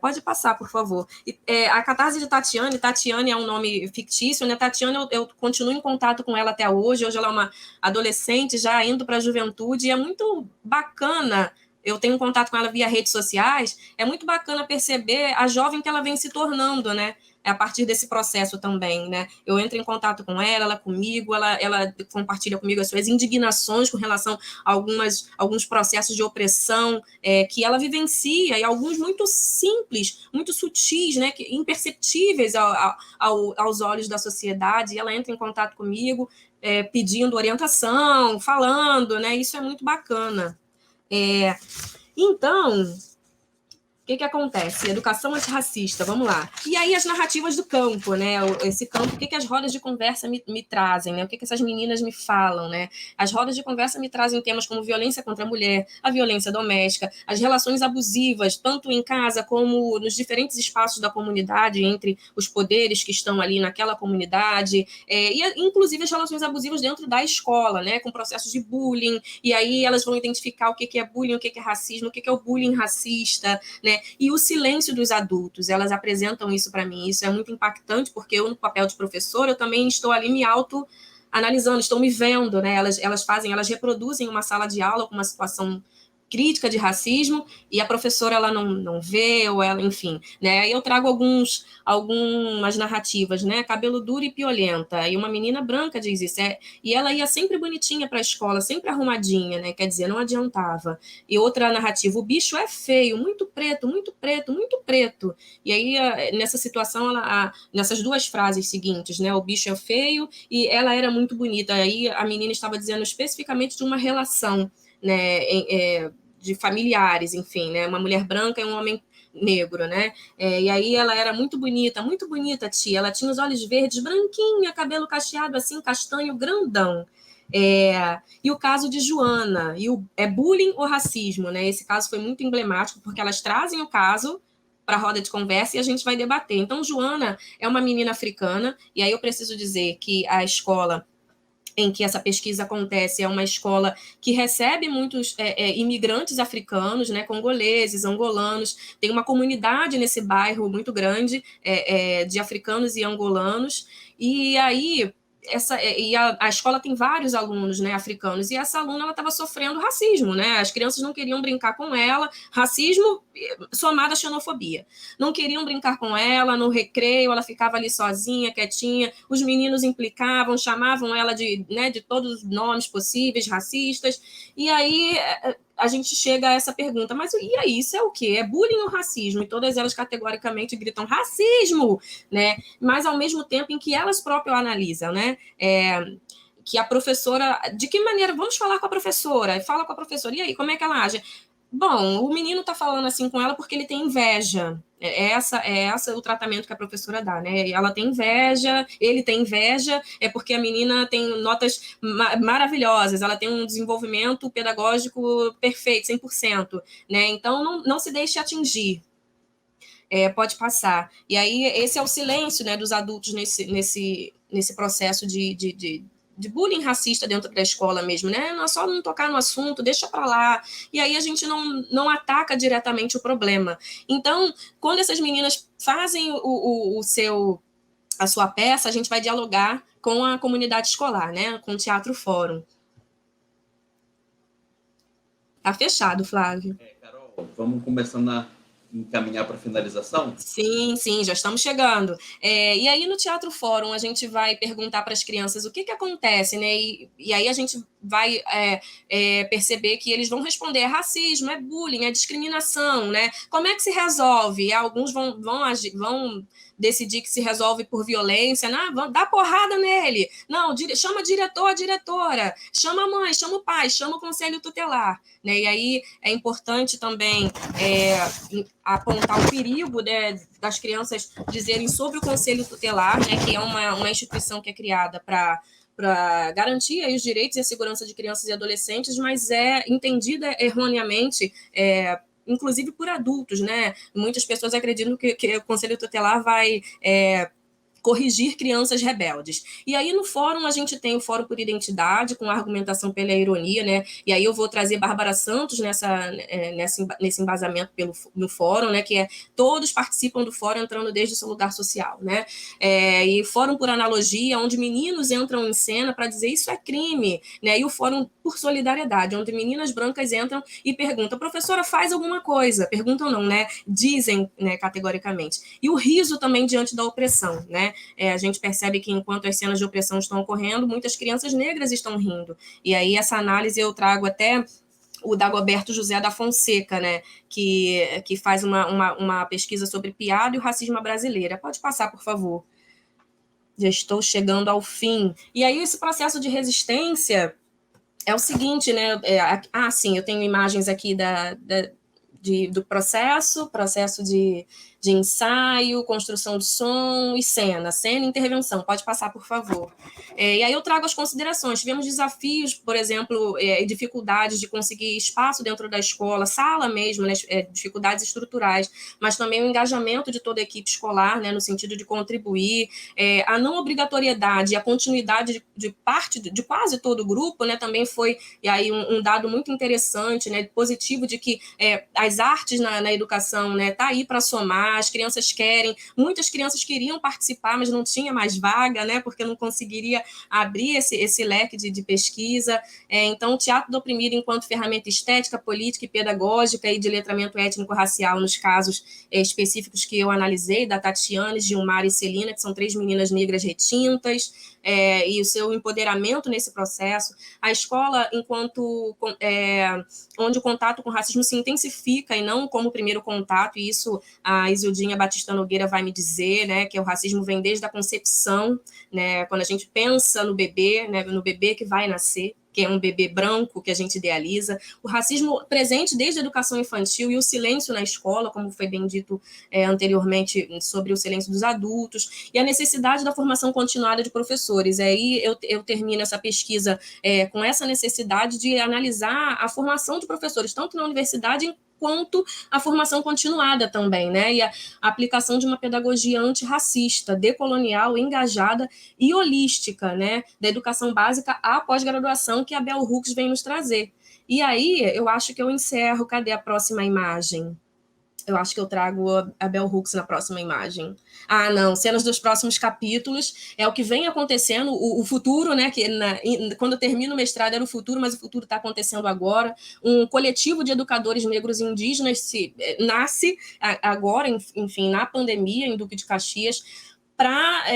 Pode passar, por favor. A Catarse de Tatiane é um nome fictício, né? Tatiane, eu continuo em contato com ela até hoje ela é uma adolescente já indo para a juventude, e é muito bacana, eu tenho contato com ela via redes sociais, é muito bacana perceber a jovem que ela vem se tornando, né? A partir desse processo também, né? Eu entro em contato com ela comigo, ela compartilha comigo as suas indignações com relação a alguns processos de opressão que ela vivencia, e alguns muito simples, muito sutis, né? Imperceptíveis aos olhos da sociedade, e ela entra em contato comigo pedindo orientação, falando, né? Isso é muito bacana. Então, o que acontece? Educação antirracista, vamos lá. E aí as narrativas do campo, né? Esse campo, o que as rodas de conversa me trazem, né? O que essas meninas me falam, né? As rodas de conversa me trazem temas como violência contra a mulher, a violência doméstica, as relações abusivas, tanto em casa como nos diferentes espaços da comunidade, entre os poderes que estão ali naquela comunidade, e inclusive as relações abusivas dentro da escola, né? Com processos de bullying, e aí elas vão identificar o que é bullying, o que é racismo, o que é o bullying racista, né? E o silêncio dos adultos, elas apresentam isso para mim, isso é muito impactante, porque eu, no papel de professora, eu também estou ali me autoanalisando, estou me vendo, né? Elas reproduzem uma sala de aula com uma situação crítica de racismo, e a professora ela não vê, ou ela, enfim, né? Eu trago algumas narrativas, né? Cabelo duro e piolenta, e uma menina branca diz isso, e ela ia sempre bonitinha para a escola, sempre arrumadinha, né? Quer dizer, não adiantava. E outra narrativa, o bicho é feio, muito preto, muito preto, muito preto. E aí, nessa situação, nessas duas frases seguintes, né? O bicho é feio e ela era muito bonita. Aí a menina estava dizendo especificamente de uma relação, né, de familiares, enfim, né, uma mulher branca e um homem negro, né, e aí ela era muito bonita, tia, ela tinha os olhos verdes, branquinha, cabelo cacheado assim, castanho, grandão. E o caso de Joana, é bullying ou racismo, né, esse caso foi muito emblemático, porque elas trazem o caso para a roda de conversa e a gente vai debater. Então, Joana é uma menina africana, e aí eu preciso dizer que a escola em que essa pesquisa acontece é uma escola que recebe muitos imigrantes africanos, né, congoleses, angolanos, tem uma comunidade nesse bairro muito grande de africanos e angolanos, e aí a escola tem vários alunos, né, africanos, e essa aluna ela estava sofrendo racismo, né? As crianças não queriam brincar com ela, racismo somado à xenofobia. Não queriam brincar com ela, no recreio ela ficava ali sozinha, quietinha, os meninos implicavam, chamavam ela de todos os nomes possíveis, racistas, e aí a gente chega a essa pergunta, mas e aí, isso é o quê? É bullying ou racismo? E todas elas categoricamente gritam racismo, né? Mas ao mesmo tempo em que elas próprias analisam, né? Que a professora, de que maneira, vamos falar com a professora, fala com a professora, e aí, como é que ela age? Bom, o menino está falando assim com ela porque ele tem inveja. Essa o tratamento que a professora dá, né? Ela tem inveja, ele tem inveja, é porque a menina tem notas maravilhosas, ela tem um desenvolvimento pedagógico perfeito, 100%, né? Então, não se deixe atingir. Pode passar. E aí, esse é o silêncio, né, dos adultos nesse processo de bullying racista dentro da escola mesmo, né? Não é só não tocar no assunto, deixa para lá. E aí a gente não ataca diretamente o problema. Então, quando essas meninas fazem a sua peça, a gente vai dialogar com a comunidade escolar, né? Com o Teatro Fórum. Tá fechado, Flávio. Carol, vamos começando a encaminhar para a finalização? Sim, já estamos chegando. E aí, no Teatro Fórum, a gente vai perguntar para as crianças o que acontece, né? E aí a gente vai perceber que eles vão responder: é racismo, é bullying, é discriminação, né? Como é que se resolve? E alguns vão decidir que se resolve por violência, né? Dá porrada nele. Não, chama diretor, a diretora, chama a mãe, chama o pai, chama o conselho tutelar, né? E aí é importante também apontar o perigo, né, das crianças dizerem sobre o conselho tutelar, né, que é uma instituição que é criada para garantir aí os direitos e a segurança de crianças e adolescentes, mas é entendida erroneamente, inclusive por adultos, né? Muitas pessoas acreditam que o conselho tutelar vai corrigir crianças rebeldes. E aí no fórum a gente tem o Fórum por Identidade, com a argumentação pela ironia, né? E aí eu vou trazer Bárbara Santos nesse embasamento no fórum, né? Que todos participam do fórum entrando desde o seu lugar social, né? E Fórum por Analogia, onde meninos entram em cena para dizer isso é crime, né? E o Fórum por Solidariedade, onde meninas brancas entram e perguntam: professora, faz alguma coisa? Perguntam não, né? Dizem, né, categoricamente. E o riso também diante da opressão, né? A gente percebe que enquanto as cenas de opressão estão ocorrendo, muitas crianças negras estão rindo. E aí essa análise eu trago até o Dagoberto José da Fonseca, né, que faz uma pesquisa sobre piada e o racismo brasileiro. Pode passar, por favor. Já estou chegando ao fim. E aí esse processo de resistência é o seguinte, né? Sim, eu tenho imagens aqui do processo de ensaio, construção de som e cena e intervenção. Pode passar, por favor. E aí eu trago as considerações. Tivemos desafios, por exemplo, dificuldades de conseguir espaço dentro da escola, sala mesmo, né, dificuldades estruturais, mas também o engajamento de toda a equipe escolar, né, no sentido de contribuir, a não obrigatoriedade e a continuidade de parte de quase todo o grupo, né, também foi e aí um dado muito interessante, né, positivo, de que as artes na educação, né, tá aí para somar. As crianças muitas crianças queriam participar, mas não tinha mais vaga, né, porque não conseguiria abrir esse leque de pesquisa. Então, o teatro do oprimido enquanto ferramenta estética, política e pedagógica e de letramento étnico-racial nos casos específicos que eu analisei, da Tatiane, Gilmar e Celina, que são 3 meninas negras retintas, e o seu empoderamento nesse processo. A escola, onde o contato com o racismo se intensifica e não como primeiro contato, e isso a Isildinha Batista Nogueira vai me dizer, né, que o racismo vem desde a concepção, né, quando a gente pensa no bebê, né, no bebê que vai nascer, que é um bebê branco que a gente idealiza, o racismo presente desde a educação infantil e o silêncio na escola, como foi bem dito anteriormente sobre o silêncio dos adultos, e a necessidade da formação continuada de professores. Aí eu termino essa pesquisa com essa necessidade de analisar a formação de professores, tanto na universidade quanto a formação continuada também, né? E a aplicação de uma pedagogia antirracista, decolonial, engajada e holística, né? Da educação básica à pós-graduação, que a Bell Hooks vem nos trazer. E aí, eu acho que eu encerro. Cadê a próxima imagem? Eu acho que eu trago a Bell Hooks na próxima imagem. Não, cenas dos próximos capítulos, é o que vem acontecendo, o futuro, né, que quando eu termino o mestrado era o futuro, mas o futuro está acontecendo agora. Um coletivo de educadores negros e indígenas nasce agora, enfim, na pandemia, em Duque de Caxias, para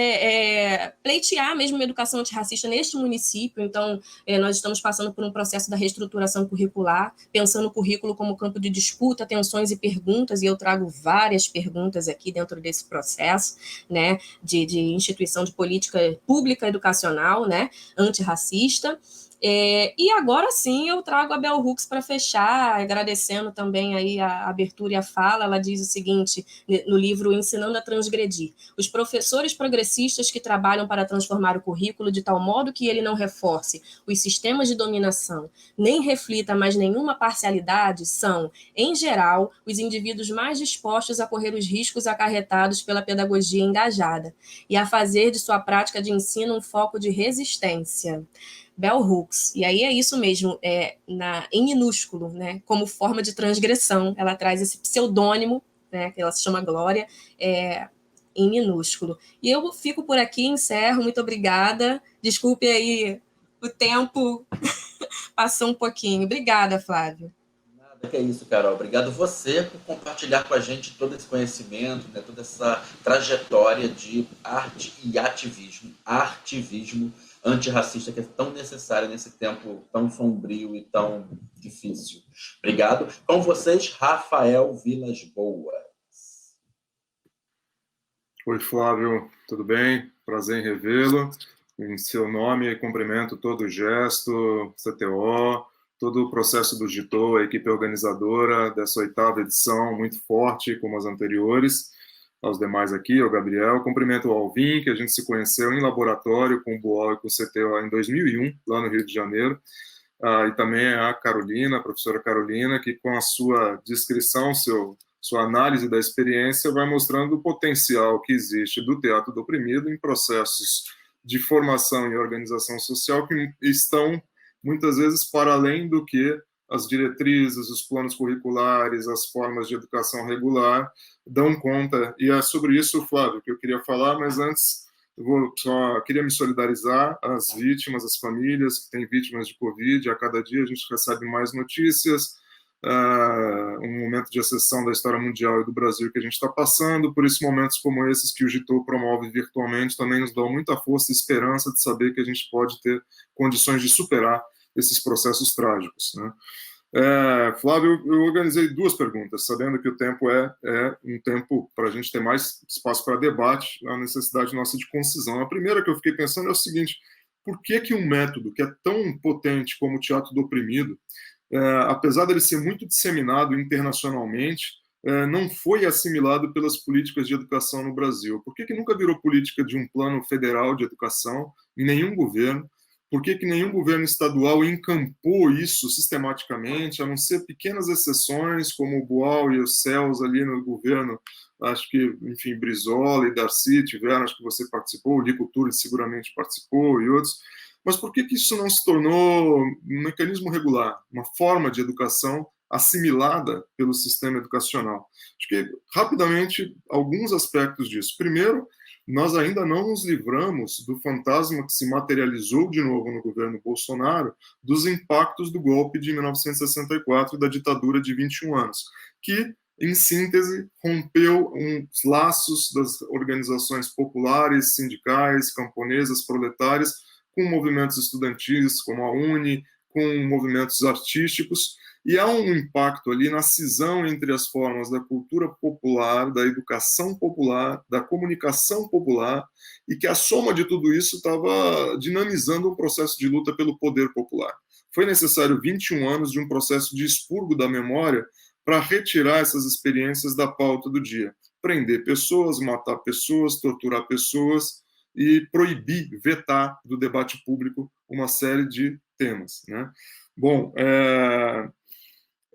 pleitear mesmo uma educação antirracista neste município. Então, nós estamos passando por um processo da reestruturação curricular, pensando o currículo como campo de disputa, tensões e perguntas, e eu trago várias perguntas aqui dentro desse processo, né, de instituição de política pública educacional, né, antirracista. E agora sim eu trago a Bell Hooks para fechar, agradecendo também aí a abertura e a fala. Ela diz o seguinte, no livro Ensinando a Transgredir: os professores progressistas que trabalham para transformar o currículo de tal modo que ele não reforce os sistemas de dominação, nem reflita mais nenhuma parcialidade, são, em geral, os indivíduos mais dispostos a correr os riscos acarretados pela pedagogia engajada e a fazer de sua prática de ensino um foco de resistência. Bell Hooks. E aí é isso mesmo, em minúsculo, né, como forma de transgressão. Ela traz esse pseudônimo, né, que ela se chama Glória, em minúsculo. E eu fico por aqui, encerro. Muito obrigada. Desculpe aí, o tempo passou um pouquinho. Obrigada, Flávio. Nada que é isso, Carol. Obrigado você por compartilhar com a gente todo esse conhecimento, né, toda essa trajetória de arte e ativismo antirracista que é tão necessário nesse tempo tão sombrio e tão difícil. Obrigado. Com vocês, Rafael Vilas Boas. Oi, Flávio, tudo bem? Prazer em revê-lo. Em seu nome, cumprimento todo o gesto, CTO, todo o processo do GITO, a equipe organizadora dessa 8ª edição, muito forte, como as anteriores. Aos demais aqui, ao Gabriel. Cumprimento o Alvin, que a gente se conheceu em laboratório com o BUOL e com o CTO em 2001, lá no Rio de Janeiro. E também a Carolina, a professora Carolina, que com a sua descrição, sua análise da experiência, vai mostrando o potencial que existe do teatro do oprimido em processos de formação e organização social que estão, muitas vezes, para além do que as diretrizes, os planos curriculares, as formas de educação regular dão conta. E é sobre isso, Flávio, que eu queria falar, mas antes queria me solidarizar às vítimas, às famílias que têm vítimas de Covid. A cada dia a gente recebe mais notícias, um momento de exceção da história mundial e do Brasil que a gente está passando. Por isso, momentos como esses que o GITO promove virtualmente também nos dão muita força e esperança de saber que a gente pode ter condições de superar esses processos trágicos, né? Flávio, eu organizei 2 perguntas, sabendo que o tempo é um tempo para a gente ter mais espaço para debate, a necessidade nossa de concisão. A primeira que eu fiquei pensando é o seguinte: por que um método que é tão potente como o teatro do oprimido, apesar dele ser muito disseminado internacionalmente, não foi assimilado pelas políticas de educação no Brasil? Por que nunca virou política de um plano federal de educação em nenhum governo? Por que nenhum governo estadual encampou isso sistematicamente, a não ser pequenas exceções, como o BUOL e os CELS ali no governo, acho que, enfim, Brizola e Darcy tiveram, acho que você participou, o Licultura seguramente participou e outros. Mas por que isso não se tornou um mecanismo regular, uma forma de educação assimilada pelo sistema educacional? Acho que, rapidamente, alguns aspectos disso. Primeiro, nós ainda não nos livramos do fantasma que se materializou de novo no governo Bolsonaro, dos impactos do golpe de 1964 e da ditadura de 21 anos, que, em síntese, rompeu os laços das organizações populares, sindicais, camponesas, proletárias, com movimentos estudantis como a UNE, com movimentos artísticos, e há um impacto ali na cisão entre as formas da cultura popular, da educação popular, da comunicação popular, e que a soma de tudo isso estava dinamizando um processo de luta pelo poder popular. Foi necessário 21 anos de um processo de expurgo da memória para retirar essas experiências da pauta do dia. Prender pessoas, matar pessoas, torturar pessoas e proibir, vetar do debate público uma série de temas, né? Bom,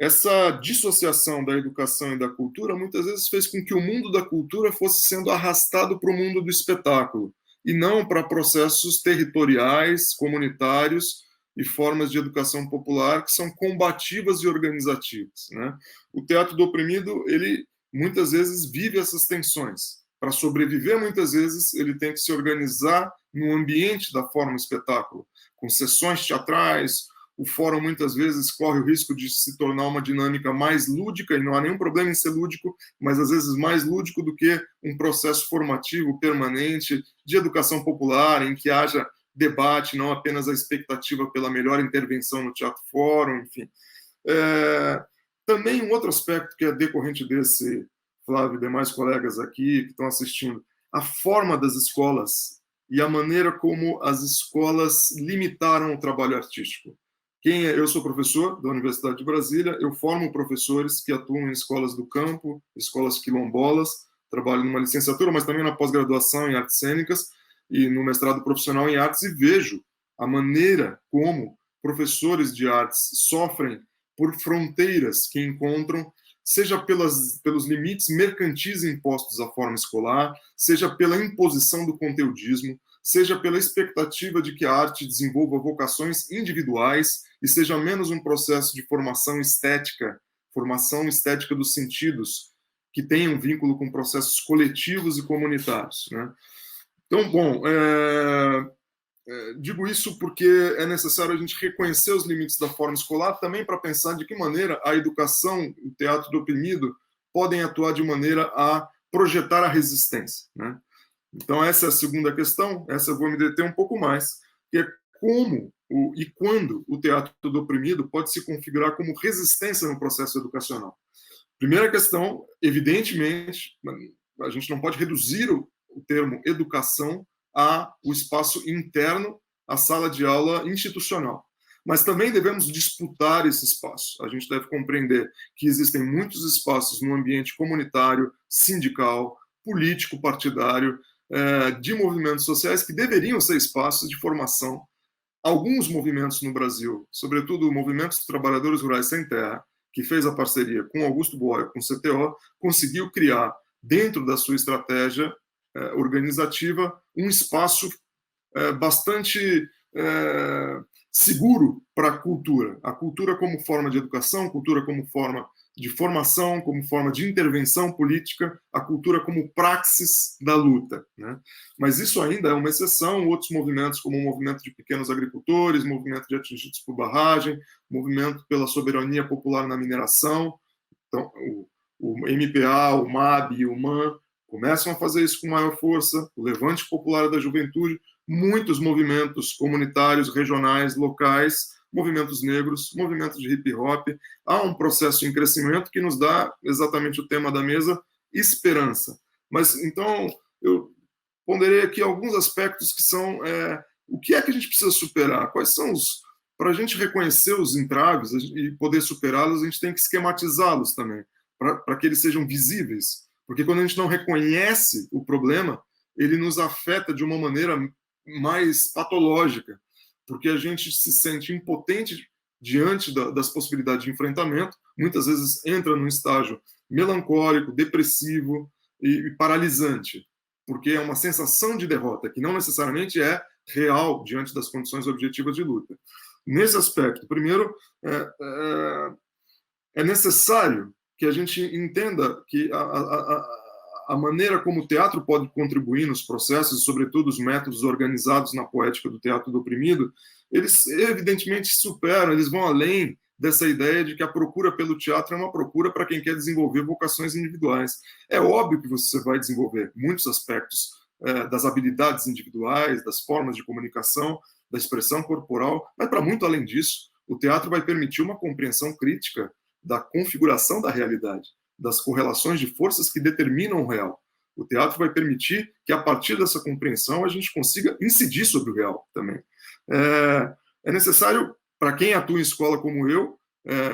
essa dissociação da educação e da cultura muitas vezes fez com que o mundo da cultura fosse sendo arrastado para o mundo do espetáculo e não para processos territoriais, comunitários e formas de educação popular que são combativas e organizativas, né? O teatro do oprimido, ele muitas vezes vive essas tensões. Para sobreviver, muitas vezes, ele tem que se organizar no ambiente da forma espetáculo, com sessões teatrais. O fórum, muitas vezes, corre o risco de se tornar uma dinâmica mais lúdica, e não há nenhum problema em ser lúdico, mas, às vezes, mais lúdico do que um processo formativo permanente de educação popular, em que haja debate, não apenas a expectativa pela melhor intervenção no teatro fórum, enfim. Também um outro aspecto que é decorrente desse, Flávio e demais colegas aqui que estão assistindo, a forma das escolas e a maneira como as escolas limitaram o trabalho artístico. Eu sou professor da Universidade de Brasília, eu formo professores que atuam em escolas do campo, escolas quilombolas, trabalho numa licenciatura, mas também na pós-graduação em artes cênicas e no mestrado profissional em artes, e vejo a maneira como professores de artes sofrem por fronteiras que encontram, seja pelos limites mercantis impostos à forma escolar, seja pela imposição do conteudismo, seja pela expectativa de que a arte desenvolva vocações individuais e seja menos um processo de formação estética dos sentidos, que tenha um vínculo com processos coletivos e comunitários, né? Então, bom, digo isso porque é necessário a gente reconhecer os limites da forma escolar, também para pensar de que maneira a educação, o teatro do oprimido, podem atuar de maneira a projetar a resistência, né? Então, essa é a segunda questão, essa eu vou me deter um pouco mais, que é como e quando o teatro do oprimido pode se configurar como resistência no processo educacional. Primeira questão, evidentemente, a gente não pode reduzir o termo educação ao espaço interno, à sala de aula institucional. Mas também devemos disputar esse espaço. A gente deve compreender que existem muitos espaços no ambiente comunitário, sindical, político, partidário, de movimentos sociais que deveriam ser espaços de formação. Alguns movimentos no Brasil, sobretudo o Movimento dos Trabalhadores Rurais Sem Terra, que fez a parceria com Augusto Boal, com o CTO, conseguiu criar, dentro da sua estratégia organizativa, um espaço bastante seguro para a cultura como forma de educação, cultura como forma de formação, como forma de intervenção política, a cultura como praxis da luta, né? Mas isso ainda é uma exceção. Outros movimentos, como o movimento de pequenos agricultores, movimento de atingidos por barragem, movimento pela soberania popular na mineração, então, o MPA, o MAB e o MAN começam a fazer isso com maior força, o Levante Popular da Juventude, muitos movimentos comunitários, regionais, locais, movimentos negros, movimentos de hip-hop. Há um processo em crescimento que nos dá exatamente o tema da mesa, esperança. Mas, então, eu ponderei aqui alguns aspectos que são o que é que a gente precisa superar, quais são para a gente reconhecer os entraves e poder superá-los, a gente tem que esquematizá-los também, para que eles sejam visíveis. Porque quando a gente não reconhece o problema, ele nos afeta de uma maneira mais patológica, porque a gente se sente impotente diante das possibilidades de enfrentamento, muitas vezes entra num estágio melancólico, depressivo e paralisante, porque é uma sensação de derrota, que não necessariamente é real diante das condições objetivas de luta. Nesse aspecto, primeiro, é necessário que a gente entenda que a maneira como o teatro pode contribuir nos processos, e sobretudo os métodos organizados na poética do teatro do oprimido, eles evidentemente superam, eles vão além dessa ideia de que a procura pelo teatro é uma procura para quem quer desenvolver vocações individuais. É óbvio que você vai desenvolver muitos aspectos das habilidades individuais, das formas de comunicação, da expressão corporal, mas para muito além disso, o teatro vai permitir uma compreensão crítica da configuração da realidade, das correlações de forças que determinam o real. O teatro vai permitir que, a partir dessa compreensão, a gente consiga incidir sobre o real também. É necessário, para quem atua em escola como eu,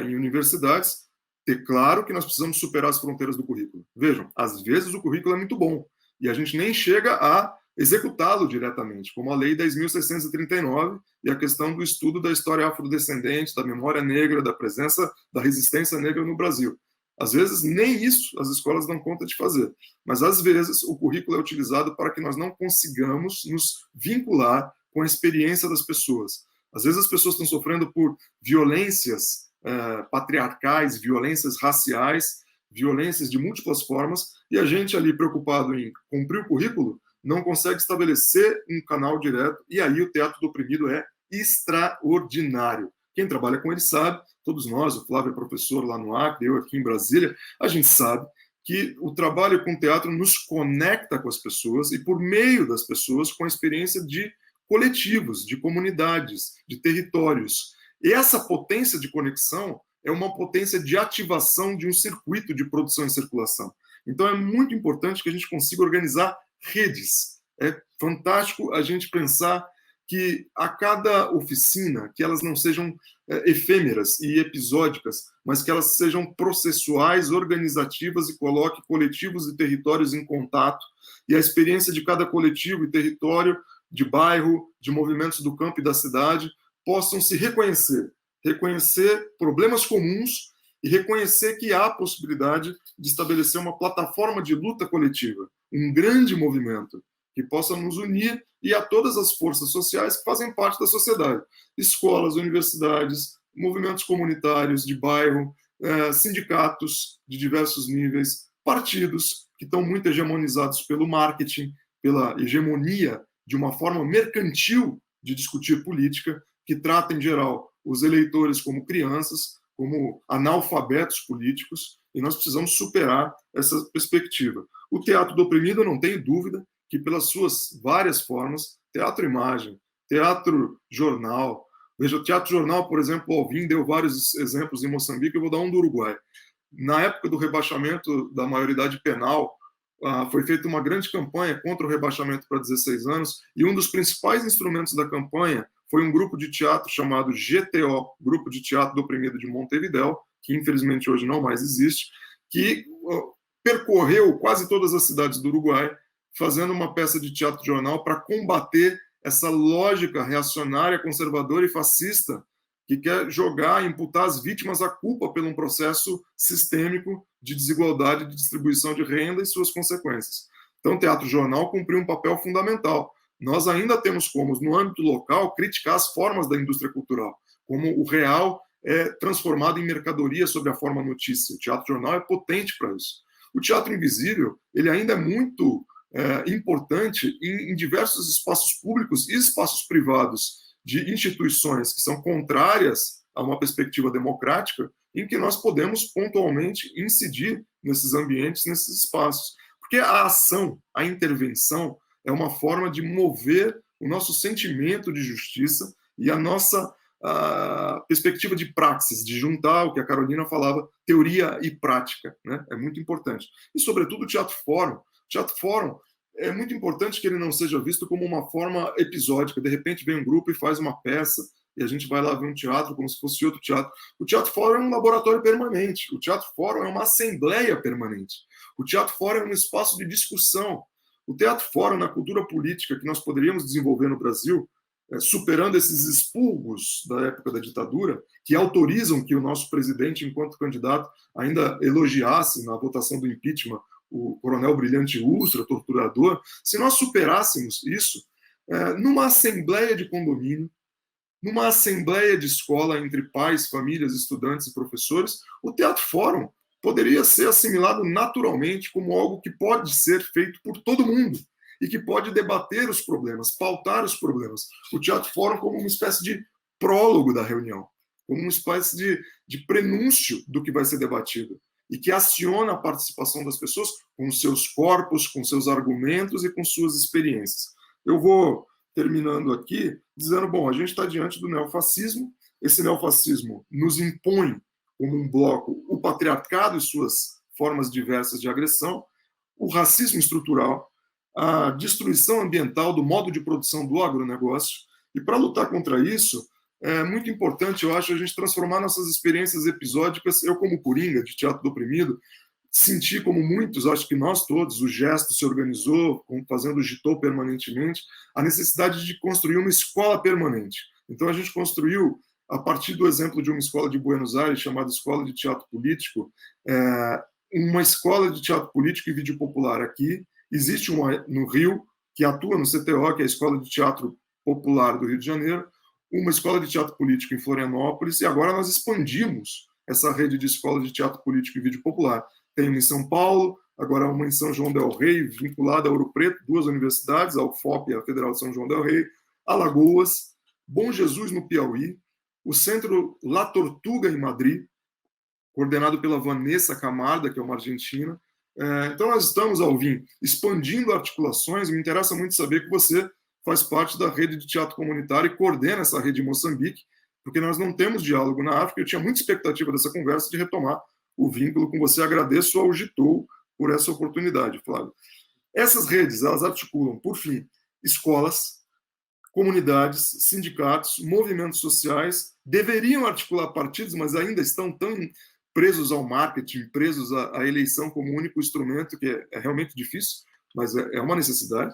em universidades, ter claro que nós precisamos superar as fronteiras do currículo. Vejam, às vezes o currículo é muito bom, e a gente nem chega a executá-lo diretamente, como a Lei 10.639 e a questão do estudo da história afrodescendente, da memória negra, da presença da resistência negra no Brasil. Às vezes, nem isso as escolas dão conta de fazer, mas às vezes o currículo é utilizado para que nós não consigamos nos vincular com a experiência das pessoas. Às vezes as pessoas estão sofrendo por violências patriarcais, violências raciais, violências de múltiplas formas, e a gente ali preocupado em cumprir o currículo não consegue estabelecer um canal direto, e aí o teatro do oprimido é extraordinário. Quem trabalha com ele sabe, todos nós, o Flávio é professor lá no Acre, eu aqui em Brasília, a gente sabe que o trabalho com o teatro nos conecta com as pessoas e, por meio das pessoas, com a experiência de coletivos, de comunidades, de territórios. E essa potência de conexão é uma potência de ativação de um circuito de produção e circulação. Então, é muito importante que a gente consiga organizar redes É fantástico a gente pensar que a cada oficina, que elas não sejam efêmeras e episódicas, mas que elas sejam processuais, organizativas e coloquem coletivos e territórios em contato, e a experiência de cada coletivo e território, de bairro, de movimentos do campo e da cidade, possam se reconhecer problemas comuns e reconhecer que há a possibilidade de estabelecer uma plataforma de luta coletiva, um grande movimento que possa nos unir e a todas as forças sociais que fazem parte da sociedade. Escolas, universidades, movimentos comunitários de bairro, sindicatos de diversos níveis, partidos que estão muito hegemonizados pelo marketing, pela hegemonia de uma forma mercantil de discutir política, que trata, em geral, os eleitores como crianças, como analfabetos políticos, e nós precisamos superar essa perspectiva. O teatro do oprimido, eu não tenho dúvida, que pelas suas várias formas, teatro-imagem, teatro-jornal, veja, o teatro-jornal, por exemplo, o Alvin deu vários exemplos em Moçambique, eu vou dar um do Uruguai. Na época do rebaixamento da maioridade penal, foi feita uma grande campanha contra o rebaixamento para 16 anos, e um dos principais instrumentos da campanha foi um grupo de teatro chamado GTO, Grupo de Teatro do Oprimido de Montevidéu, que infelizmente hoje não mais existe, que percorreu quase todas as cidades do Uruguai, fazendo uma peça de teatro-jornal para combater essa lógica reacionária, conservadora e fascista que quer jogar, imputar às vítimas a culpa por um processo sistêmico de desigualdade de distribuição de renda e suas consequências. Então, o teatro-jornal cumpriu um papel fundamental. Nós ainda temos como, no âmbito local, criticar as formas da indústria cultural, como o real é transformado em mercadoria sob a forma notícia. O teatro-jornal é potente para isso. O teatro invisível, ele ainda é muito importante em diversos espaços públicos e espaços privados de instituições que são contrárias a uma perspectiva democrática, em que nós podemos pontualmente incidir nesses ambientes, nesses espaços. Porque a ação, a intervenção, é uma forma de mover o nosso sentimento de justiça e a nossa perspectiva de praxis, de juntar o que a Carolina falava, teoria e prática, né? É muito importante. E, sobretudo, o teatro-fórum. O teatro-fórum é muito importante que ele não seja visto como uma forma episódica. De repente vem um grupo e faz uma peça e a gente vai lá ver um teatro como se fosse outro teatro. O teatro-fórum é um laboratório permanente. O teatro-fórum é uma assembleia permanente. O teatro-fórum é um espaço de discussão. O teatro-fórum, na cultura política que nós poderíamos desenvolver no Brasil, superando esses expurgos da época da ditadura, que autorizam que o nosso presidente, enquanto candidato, ainda elogiasse na votação do impeachment o coronel Brilhante Ustra, torturador. Se nós superássemos isso, numa assembleia de condomínio, numa assembleia de escola entre pais, famílias, estudantes e professores, o teatro-fórum poderia ser assimilado naturalmente como algo que pode ser feito por todo mundo e que pode debater os problemas, pautar os problemas. O teatro-fórum como uma espécie de prólogo da reunião, como uma espécie de prenúncio do que vai ser debatido e que aciona a participação das pessoas com seus corpos, com seus argumentos e com suas experiências. Eu vou terminando aqui dizendo, bom, a gente está diante do neofascismo, esse neofascismo nos impõe como um bloco o patriarcado e suas formas diversas de agressão, o racismo estrutural, a destruição ambiental do modo de produção do agronegócio, e para lutar contra isso, é muito importante, eu acho, a gente transformar nossas experiências episódicas. Eu, como Coringa, de Teatro do Oprimido, senti, como muitos, acho que nós todos, o gesto se organizou, fazendo o Gitou permanentemente, a necessidade de construir uma escola permanente. Então, a gente construiu, a partir do exemplo de uma escola de Buenos Aires, chamada Escola de Teatro Político, uma escola de teatro político e vídeo popular aqui. Existe uma no Rio, que atua no CTO, que é a Escola de Teatro Popular do Rio de Janeiro, uma escola de teatro político em Florianópolis, e agora nós expandimos essa rede de escolas de teatro político e vídeo popular. Tem uma em São Paulo, agora uma em São João del Rei, vinculada a Ouro Preto, 2 universidades, a UFOP e a Federal de São João del Rei, Alagoas, Bom Jesus, no Piauí, o Centro La Tortuga, em Madrid, coordenado pela Vanessa Camarda, que é uma argentina. Então, nós estamos, Alvin, expandindo articulações. Me interessa muito saber que você faz parte da rede de teatro comunitário e coordena essa rede em Moçambique, porque nós não temos diálogo na África. Eu tinha muita expectativa dessa conversa de retomar o vínculo com você. Agradeço ao Gitou por essa oportunidade, Flávio. Essas redes, elas articulam, por fim, escolas, comunidades, sindicatos, movimentos sociais, deveriam articular partidos, mas ainda estão tão presos ao marketing, presos à eleição como único instrumento, que é realmente difícil, mas é uma necessidade,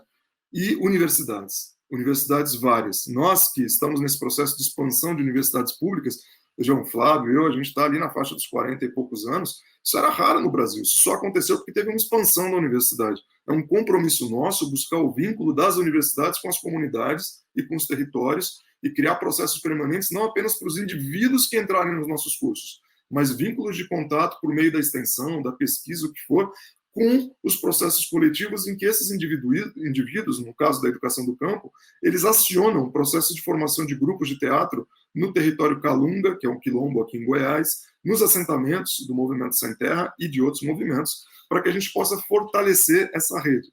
e universidades várias. Nós que estamos nesse processo de expansão de universidades públicas, João Flávio, a gente está ali na faixa dos 40 e poucos anos, isso era raro no Brasil, isso só aconteceu porque teve uma expansão da universidade. É um compromisso nosso buscar o vínculo das universidades com as comunidades e com os territórios e criar processos permanentes, não apenas para os indivíduos que entrarem nos nossos cursos, mas vínculos de contato por meio da extensão, da pesquisa, o que for, com os processos coletivos em que esses indivíduos, no caso da educação do campo, eles acionam o processo de formação de grupos de teatro no território Calunga, que é um quilombo aqui em Goiás, nos assentamentos do Movimento Sem Terra e de outros movimentos, para que a gente possa fortalecer essa rede.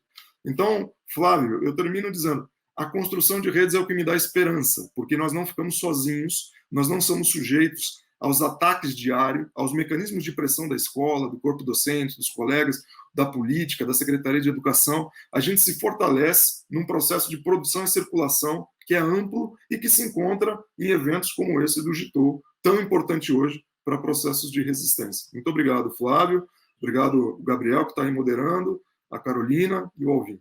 Então, Flávio, eu termino dizendo, a construção de redes é o que me dá esperança, porque nós não ficamos sozinhos, nós não somos sujeitos aos ataques diários, aos mecanismos de pressão da escola, do corpo docente, dos colegas, da política, da Secretaria de Educação. A gente se fortalece num processo de produção e circulação que é amplo e que se encontra em eventos como esse do GITOU, tão importante hoje para processos de resistência. Muito obrigado, Flávio. Obrigado, Gabriel, que está aí moderando, a Carolina e o Alvin.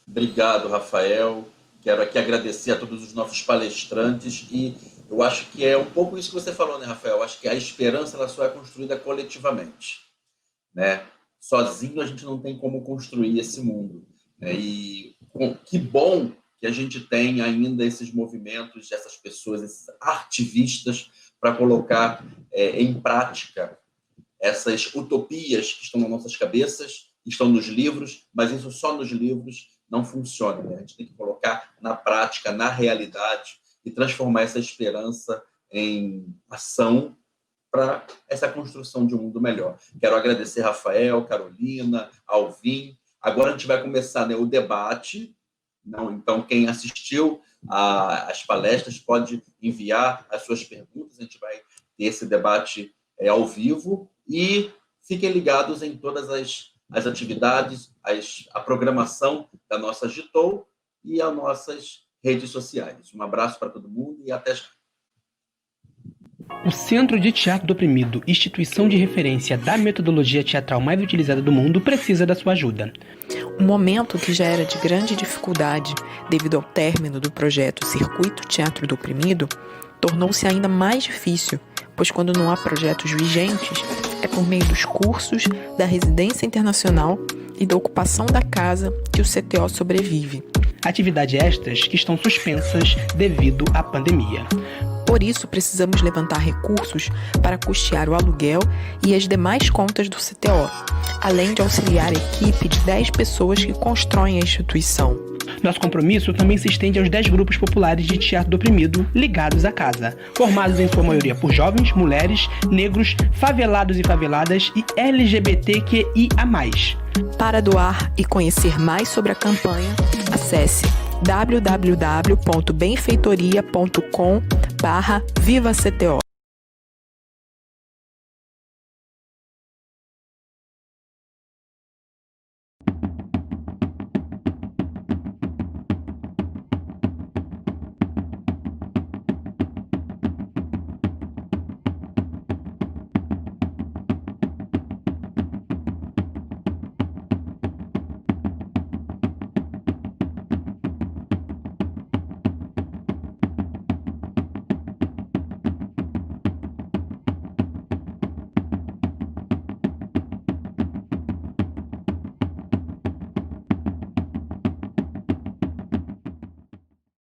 Obrigado, Rafael. Quero aqui agradecer a todos os nossos palestrantes e eu acho que é um pouco isso que você falou, né, Rafael? Eu acho que a esperança ela só é construída coletivamente, né? Sozinho a gente não tem como construir esse mundo, né? E que bom que a gente tem ainda esses movimentos, essas pessoas, esses ativistas para colocar em prática essas utopias que estão nas nossas cabeças, que estão nos livros, mas isso só nos livros não funciona, né? A gente tem que colocar na prática, na realidade, e transformar essa esperança em ação para essa construção de um mundo melhor. Quero agradecer Rafael, Carolina, Alvin. Agora a gente vai começar, né, o debate. Então, quem assistiu às palestras pode enviar as suas perguntas. A gente vai ter esse debate ao vivo. E fiquem ligados em todas as atividades, a programação da nossa GITOU e as nossas redes sociais. Um abraço para todo mundo e até já. O Centro de Teatro do Oprimido, instituição de referência da metodologia teatral mais utilizada do mundo, precisa da sua ajuda. Um momento que já era de grande dificuldade devido ao término do projeto Circuito Teatro do Oprimido, tornou-se ainda mais difícil, pois quando não há projetos vigentes, é por meio dos cursos, da residência internacional e da ocupação da casa que o CTO sobrevive. Atividades estas que estão suspensas devido à pandemia. Por isso, precisamos levantar recursos para custear o aluguel e as demais contas do CTO, além de auxiliar a equipe de 10 pessoas que constroem a instituição. Nosso compromisso também se estende aos 10 grupos populares de teatro do oprimido ligados à casa, formados em sua maioria por jovens, mulheres, negros, favelados e faveladas e LGBTQIA+. Para doar e conhecer mais sobre a campanha, acesse www.benfeitoria.com/VivaCTO.